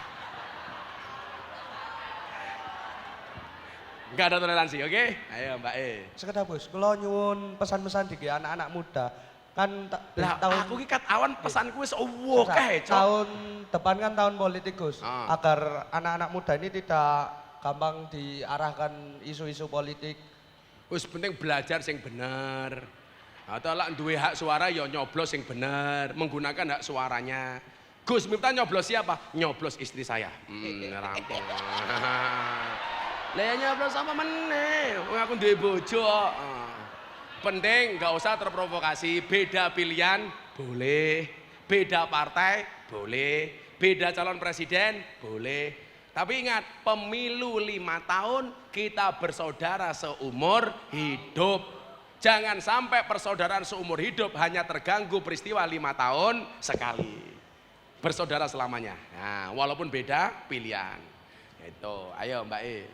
Enggak ada toleransi, oke? Ayo Mbak E. Sekedar Gus, kalau nyuwun pesan-pesan di anak-anak muda kan Lah aku ki kat awan pesanku wis akeh, Cok. tahun depan kan tahun politik Gus, Ah. agar anak-anak muda ini tidak gampang diarahkan isu-isu politik. Wis penting belajar sing bener. Atau lah duwe hak suara ya nyoblos sing bener, menggunakan hak suaranya. Gus Miftah nyoblos siapa? Nyoblos istri saya. Rampung. Lah ya nyoblos apa meneh? Wong aku duwe bojo kok. Penting nggak usah terprovokasi, beda pilihan boleh, beda partai boleh, beda calon presiden boleh. Tapi ingat, pemilu 5 tahun kita bersaudara seumur hidup. Jangan sampai persaudaraan seumur hidup hanya terganggu peristiwa 5 tahun sekali. Bersaudara selamanya. Nah, walaupun beda pilihan. Itu, ayo Mbak E.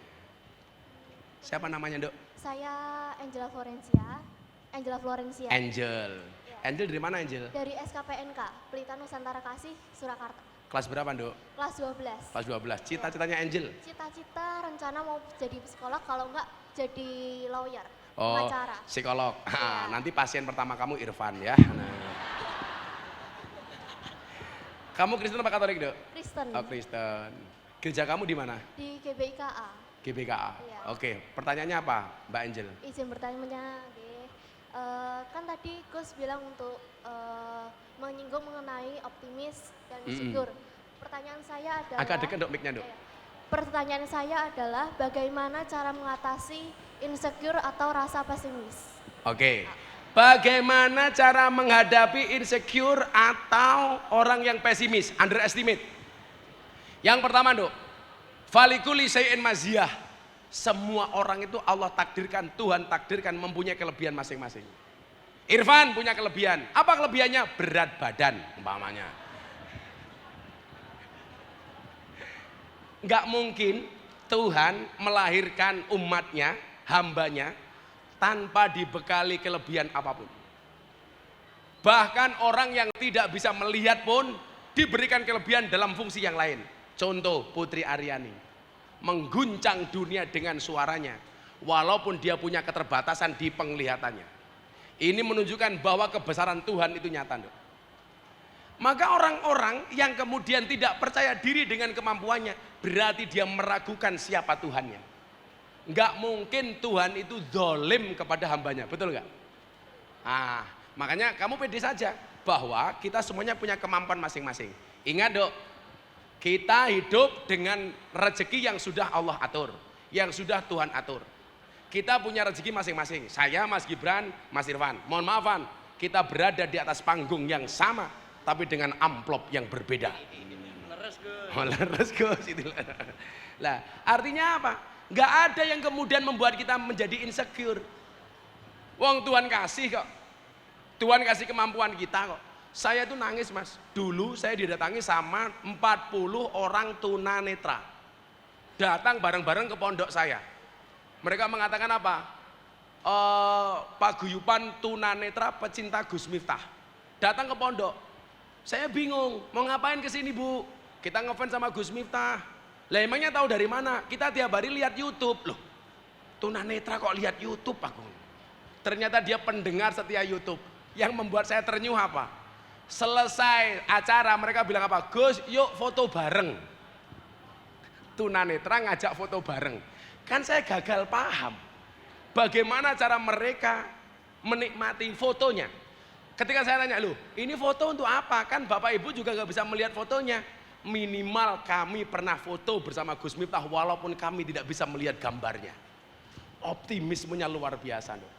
Siapa namanya, Dok? Saya Angela Florencia. Angel. Angel dari mana, Angel? Dari SKPNK, Pelita Nusantara Kasih, Surakarta. Kelas berapa, Dok? Kelas 12. Kelas 12. Cita-citanya Angel? Cita-cita rencana mau jadi psikolog, kalau enggak jadi lawyer, Oh, pengacara. psikolog. Iya. Nanti pasien pertama kamu Irfan ya. Nah. Kamu Kristen apa Katolik, Dok? Kristen. Oh, Kristen. Gereja kamu di mana? Di GBIKA. GBKA. Iya. Oke, pertanyaannya apa, Mbak Angel? Izin bertanya, kan tadi Gus bilang untuk menyinggung mengenai optimis dan insecure. Pertanyaan saya adalah Agak dekat, Dok, mic-nya, Dok. Pertanyaan saya adalah bagaimana cara mengatasi insecure atau rasa pesimis? Oke. Bagaimana cara menghadapi insecure atau orang yang pesimis, underestimate? Yang pertama, Dok, falikuli syai'in maziyah. Semua orang itu Allah takdirkan, Tuhan takdirkan mempunyai kelebihan masing-masing. Irfan punya kelebihan. Apa kelebihannya? Berat badan umpamanya. Enggak mungkin Tuhan melahirkan umatnya, hambanya, tanpa dibekali kelebihan apapun. Bahkan orang yang tidak bisa melihat pun diberikan kelebihan dalam fungsi yang lain. Contoh Putri Aryani, mengguncang dunia dengan suaranya, walaupun dia punya keterbatasan di penglihatannya. Ini menunjukkan bahwa kebesaran Tuhan itu nyata, Dok. Maka orang-orang yang kemudian tidak percaya diri dengan kemampuannya, berarti dia meragukan siapa Tuhannya. Enggak mungkin Tuhan itu zalim kepada hambanya, betul enggak? Ah, makanya kamu pede saja bahwa kita semuanya punya kemampuan masing-masing. Ingat, Dok, kita hidup dengan rezeki yang sudah Allah atur, yang sudah Tuhan atur. Kita punya rezeki masing-masing. Saya, Mas Gibran, Mas Irfan. Mohon maaf, Van, kita berada di atas panggung yang sama, tapi dengan amplop yang berbeda. Leres Gus. Lah, artinya apa? Nggak ada yang kemudian membuat kita menjadi insecure. Wong Tuhan kasih kok. Tuhan kasih kemampuan kita kok. Saya tuh nangis, Mas. Dulu saya didatangi sama 40 orang tunanetra. Datang bareng-bareng ke pondok saya. Mereka mengatakan apa? Paguyuban tunanetra pecinta Gus Miftah. Datang ke pondok. Saya bingung, mau ngapain ke sini, Bu? Kita ngefans sama Gus Miftah. Lah emangnya tahu dari mana? Kita tiap hari lihat YouTube. Loh, tunanetra kok lihat YouTube, Pak? Ternyata dia pendengar setia YouTube. Yang membuat saya ternyuh apa? Selesai acara mereka bilang apa? Gus, yuk foto bareng. Tunanetra ngajak foto bareng. Kan saya gagal paham. Bagaimana cara mereka menikmati fotonya? Ketika saya tanya, loh ini foto untuk apa? Kan Bapak Ibu juga gak bisa melihat fotonya. Minimal kami pernah foto bersama Gus Miftah walaupun kami tidak bisa melihat gambarnya. Optimismenya luar biasa, loh.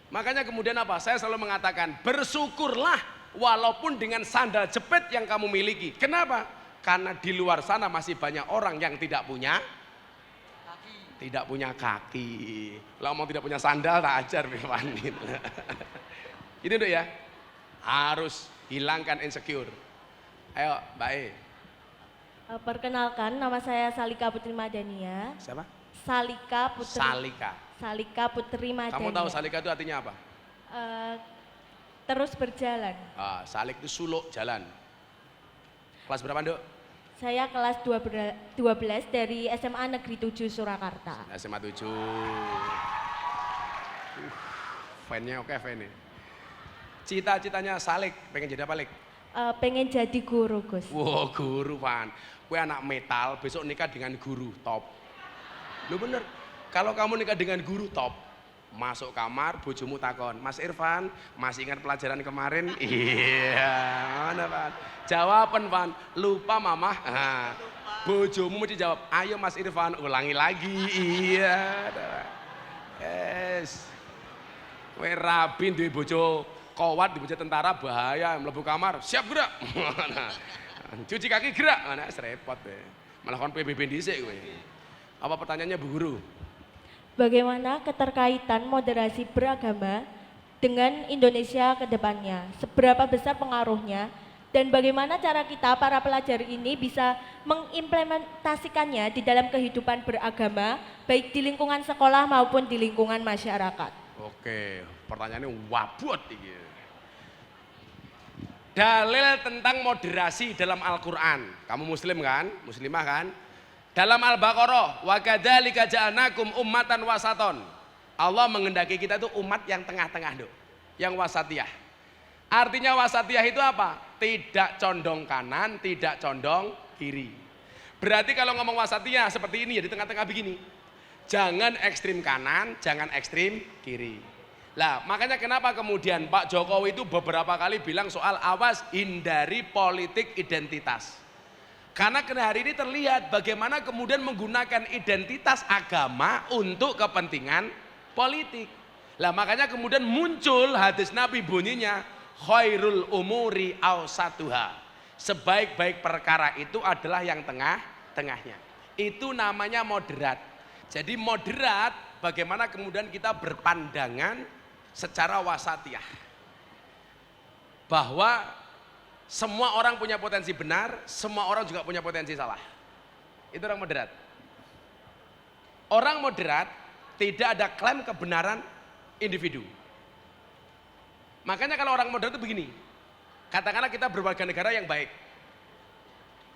Makanya kemudian apa? Saya selalu mengatakan, bersyukurlah walaupun dengan sandal jepit yang kamu miliki. Kenapa? Karena di luar sana masih banyak orang yang tidak punya kaki. Kalau mau tidak punya sandal, tak ajar Firmanin. Ini Dok ya, harus hilangkan insecure. Ayo Mbak E. Perkenalkan, nama saya Salika Putri Madania. Siapa? Salika Putri. Salika Putri Madania. Kamu tahu Salika itu artinya apa? Terus berjalan. Salik itu suluk jalan. Kelas berapa, Dok? Saya kelas 12 dari SMA Negeri 7 Surakarta. SMA 7. Fan-nya oke, fan-nya. Cita-citanya Salik, pengen jadi apa, Lik? Pengen jadi guru, Gus. Wow, guru, Fan. Kue anak metal, besok nikah dengan guru, top. Lu bener, kalau kamu nikah dengan guru, top. Masuk kamar, bojomu takon, Mas Irfan, masih ingat pelajaran kemarin? Iya, mana Fan? Jawaban Fan, lupa mama. Nah, bojomu mesti jawab, ayo Mas Irfan, ulangi lagi. Iya, yes. Kowe rabin duwe bojo kowat, duwe bojo tentara bahaya, mlebu kamar, siap gerak. Cuci kaki gerak, mana repot deh. Malah kon PBB dhisik kowe. Apa pertanyaannya Bu Guru? Bagaimana keterkaitan moderasi beragama dengan Indonesia ke depannya? Seberapa besar pengaruhnya? Dan bagaimana cara kita para pelajar ini bisa mengimplementasikannya di dalam kehidupan beragama, baik di lingkungan sekolah maupun di lingkungan masyarakat? Oke, pertanyaannya wabut iki. Dalil tentang moderasi dalam Al-Qur'an. Kamu muslim kan? Muslimah kan? Dalam Al-Baqarah, wa kadzalika ja'alnakum ummatan wasaton. Allah mengendaki kita itu umat yang tengah-tengah, Dok. Yang wasatiyah. Artinya wasatiyah itu apa? Tidak condong kanan, tidak condong kiri. Berarti kalau ngomong wasatiyah seperti ini ya, di tengah-tengah begini. Jangan ekstrim kanan, jangan ekstrim kiri. Lah, makanya kenapa kemudian Pak Jokowi itu beberapa kali bilang soal awas hindari politik identitas. Karena hari ini terlihat bagaimana kemudian menggunakan identitas agama untuk kepentingan politik. Lah makanya kemudian muncul hadis Nabi bunyinya khairul umuri awsatuha. Sebaik-baik perkara itu adalah yang tengah-tengahnya. Itu namanya moderat. Jadi moderat bagaimana kemudian kita berpandangan secara wasatiyah. Bahwa semua orang punya potensi benar, semua orang juga punya potensi salah. Itu orang moderat. Orang moderat tidak ada klaim kebenaran individu. Makanya kalau orang moderat itu begini, katakanlah kita berwarga negara yang baik.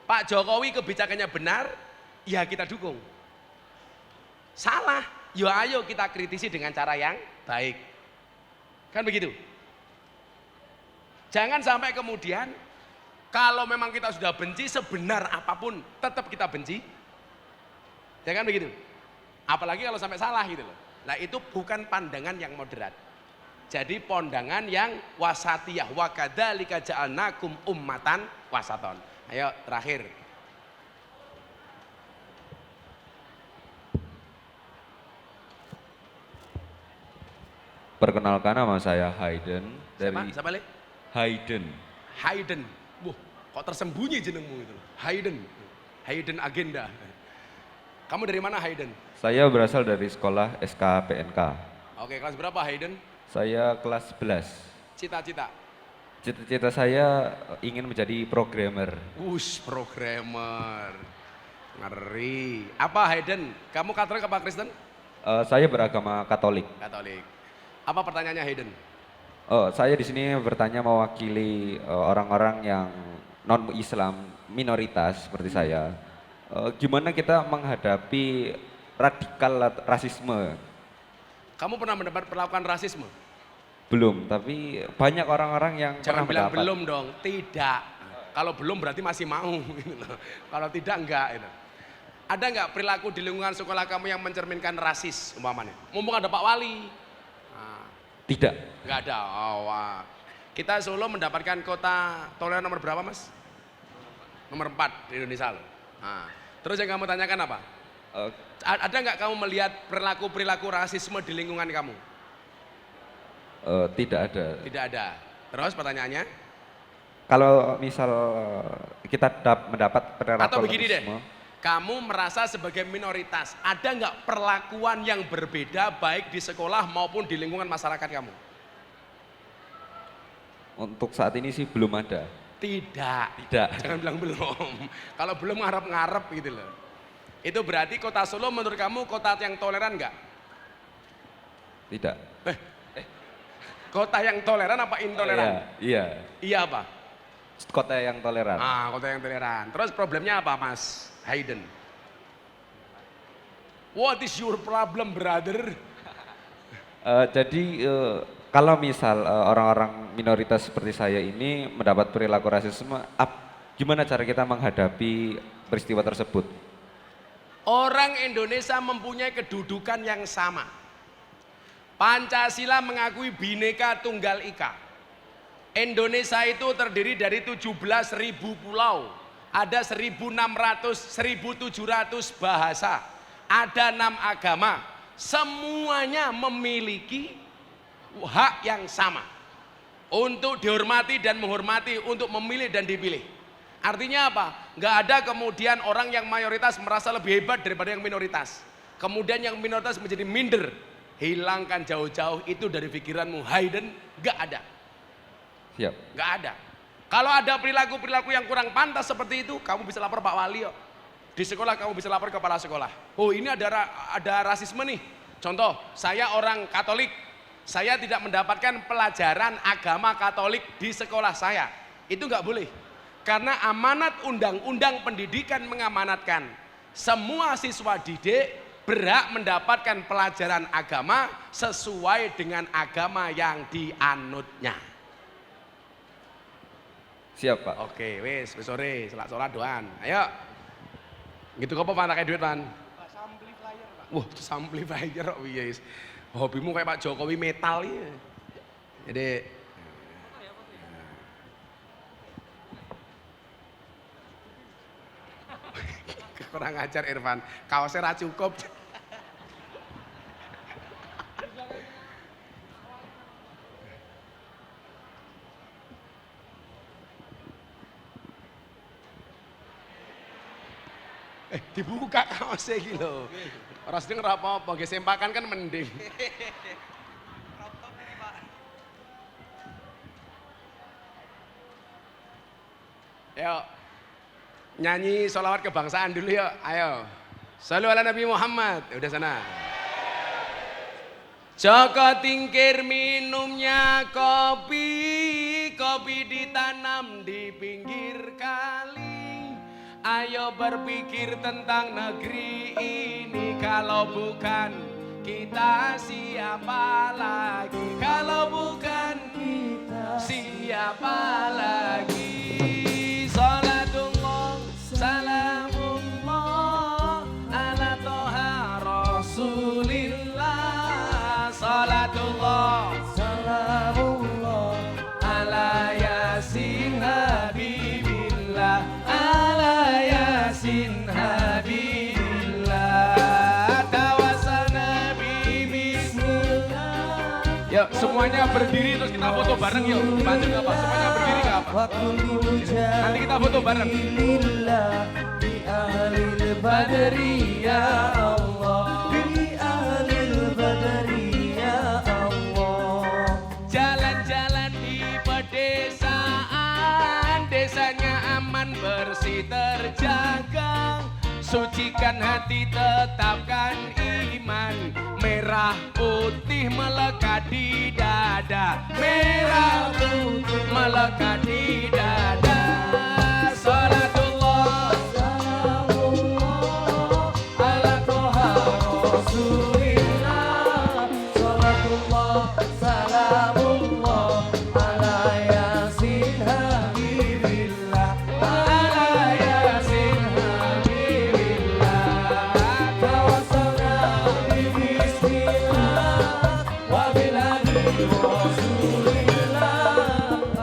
Pak Jokowi kebijakannya benar, ya kita dukung. Salah, ya ayo kita kritisi dengan cara yang baik. Kan begitu? Jangan sampai kemudian kalau memang kita sudah benci, sebenar apapun tetap kita benci. Jangan begitu. Apalagi kalau sampai salah gitu loh. Nah itu bukan pandangan yang moderat. Jadi pandangan yang wasatiyah. Wa kadzalika ja'alnakum ummatan wasaton. Ayo terakhir. Perkenalkan, nama saya Hayden dari Siapa Le? Hayden. Hayden. Wah, kok tersembunyi jenengmu itu? Hayden. Hayden Agenda. Kamu dari mana Hayden? Saya berasal dari sekolah SKPNK. Oke, kelas berapa Hayden? Saya kelas 11. Cita-cita? Cita-cita saya ingin menjadi programmer. Programmer. Ngeri. Apa Hayden? Kamu Katolik apa Kristen? Saya beragama Katolik. Katolik. Apa pertanyaannya Hayden? Saya di sini bertanya mewakili orang-orang yang non-Islam, minoritas seperti saya. Gimana kita menghadapi radikal rasisme? Kamu pernah melakukan rasisme? Belum, tapi banyak orang-orang yang Jangan pernah bilang mendapat. belum dong, tidak. Kalau belum berarti masih mau. Kalau tidak enggak. Ada enggak perilaku di lingkungan sekolah kamu yang mencerminkan rasis umpamanya? Mumpung ada Pak Wali. Tidak. Enggak ada. Oh, wah. Kita Solo mendapatkan kota toleran nomor berapa Mas? Nomor 4 di Indonesia loh. Nah, terus yang kamu tanyakan apa? Ada nggak kamu melihat perilaku rasisme di lingkungan kamu? Tidak ada. Tidak ada. Terus pertanyaannya? Kalau misal kita mendapat perilaku Atau begini deh, rasisme, kamu merasa sebagai minoritas, ada nggak perlakuan yang berbeda baik di sekolah maupun di lingkungan masyarakat kamu? untuk saat ini sih belum ada. Tidak. Tidak. Jangan bilang belum. Kalau belum ngarep-ngarep gitu loh. Itu berarti kota Solo menurut kamu kota yang toleran nggak? Tidak. Kota yang toleran apa intoleran? Iya. Iya apa? kota yang toleran. Kota yang toleran. Terus problemnya apa Mas Hayden? What is your problem, brother? Jadi kalau misal orang-orang minoritas seperti saya ini mendapat perilaku rasisme, gimana cara kita menghadapi peristiwa tersebut? Orang Indonesia mempunyai kedudukan yang sama. Pancasila mengakui Bhinneka Tunggal Ika. Indonesia itu terdiri dari 17.000 pulau. Ada 1.600, 1.700 bahasa. Ada 6 agama. Semuanya memiliki hak yang sama. Untuk dihormati dan menghormati, untuk memilih dan dipilih. Artinya apa? Nggak ada kemudian orang yang mayoritas merasa lebih hebat daripada yang minoritas. Kemudian yang minoritas menjadi minder. Hilangkan jauh-jauh itu dari pikiranmu, Hayden. Nggak ada. Siap. Nggak ada. Kalau ada perilaku-perilaku yang kurang pantas seperti itu, kamu bisa lapor Pak Wali. Di sekolah kamu bisa lapor ke kepala sekolah. Oh, ini ada rasisme nih. Contoh, saya orang Katolik. Saya tidak mendapatkan pelajaran agama Katolik di sekolah saya. Itu nggak boleh. Karena amanat undang-undang pendidikan mengamanatkan semua siswa didik berhak mendapatkan pelajaran agama sesuai dengan agama yang dianutnya. Siap Pak. Oke, wis sore, sholat doan. Ayo. Gitu kok Pak pakai duit Pan? Wah, samplifier kok piye wis. Hobimu kayak Pak Jokowi metal ya. Jadi kurang ajar Irfan, kaosnya ra cukup. Dibuka kaosnya iki lho. Ora sedeng ora apa-apa, nggih sempakan kan mending. Yuk, nyanyi sholawat kebangsaan dulu yuk, ayo. Shallu ala Nabi Muhammad, udah sana. Joko tingkir minumnya kopi, kopi ditanam di pinggir kali. Ayo berpikir tentang negeri ini, kalau bukan kita siapa lagi? Kalau bukan kita siapa lagi? Salatullah, salamullah ala toha rasulillah. Salatullah, salamullah ala yasin habibillah. Ala yasin habibillah. Tawassalna bi bismillah. Yuk semuanya berdiri terus kita foto bareng yuk. Bantu nggak Pak? Semuanya berdiri nggak Pak? Nanti kita foto bareng. Bi ahlil badri ya Allah. Bi ahlil badri ya Allah. Jalan-jalan di pedesaan, desanya aman bersih terjaga. Sucikan hati, tetapkan iman. Merah putih melekat di dada. Merah putih melekat di dada. Salatullah, salamullah ala toha rasulillah. Salatullah, salamullah ala yasin habibillah. Ala yasin habibillah. Tawassalna bi bismillah wa bil hadi rasulillah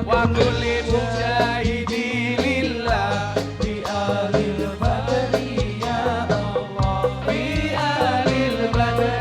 wa kulli mujahidi lillah. Bi alil badri ya Allah. Bi alil badri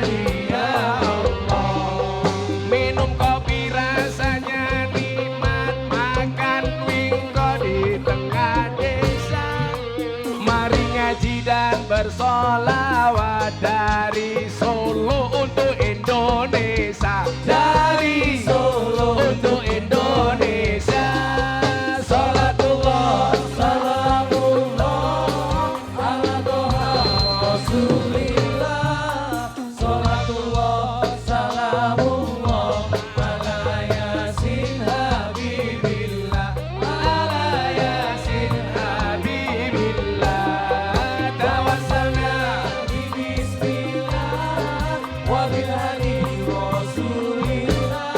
wabil hadi Rasulillah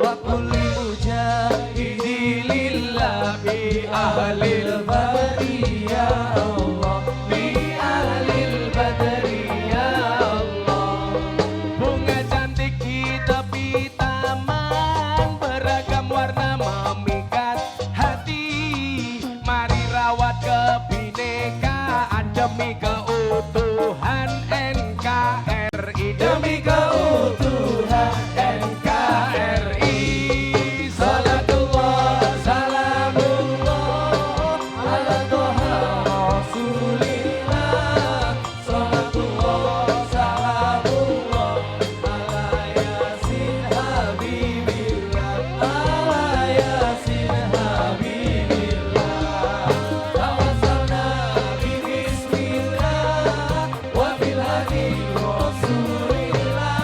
wa kulli mujahidi lillah bi ahlil badri ya Allah bi ahlil badri ya Allah. Bunga cantik di tepi taman, beragam warna memikat hati. Mari rawat kebinekaan demi keutuhan NKRI, demi keutuhan NKRI. Salatullah salamullah ala toha Rasulillah. Salatullah salamullah ala yasin habibillah, ala yasin habibillah. Tawassalna bi bismillah wa bil hadi Rasulillah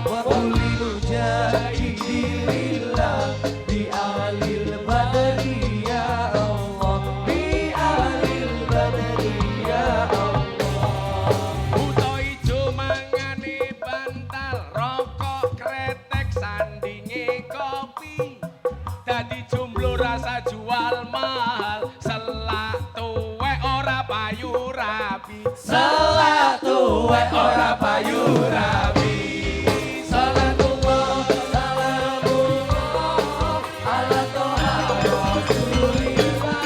wa kulli mujahidin lillah bi ahlil badri ya Allah, bi ahlil badri ya Allah. Buto ijo mangane bantal, rokok kretek sandinge kopi. Dadi jomblo rasa jual mahal, selak tuwek ora payu rapi. Salat tuwek ora payu rabi. Salatullah salamullah ala toha Rasulillah.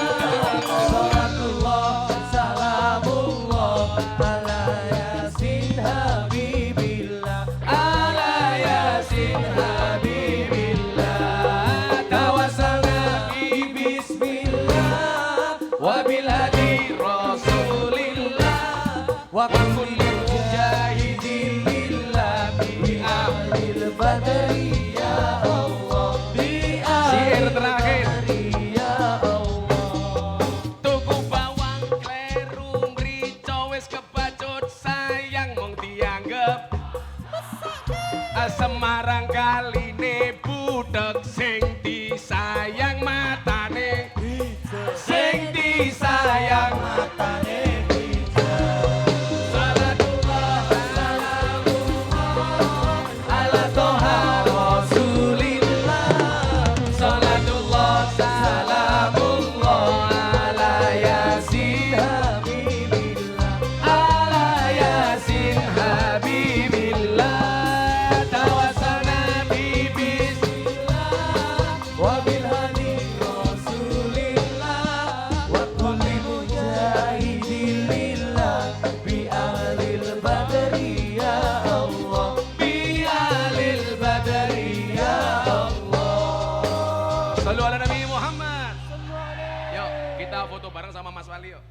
Salatullah salamullah ala yasin habibillah, ala yasin habibillah. Tawassalna bi bismillah wa bil hadi Rasulillah wa kulli mujahidin lillah bi ahlil badri ya Allah, bi Syair ahlil terakhir. badri ya Allah. Tuku bawang kleru mrico wis kebacut, sayang mung dianggep Semarang kaline butek, sing disayang matane, sing disayang matane. Salatullah salamullah Ala toha Rasulillah. Salatullah salamullah ala yasin Habibillah, ala yasin habibillah. Tawassalna bi bismillah wa bil hadi Rasulillah wa kulli mujahidin lillah bi ahlil badri ya Allah, bi ahlil badri ya Allah. Sallu ala Nabi Muhammad. Yuk, kita foto bareng sama Mas Wali yuk.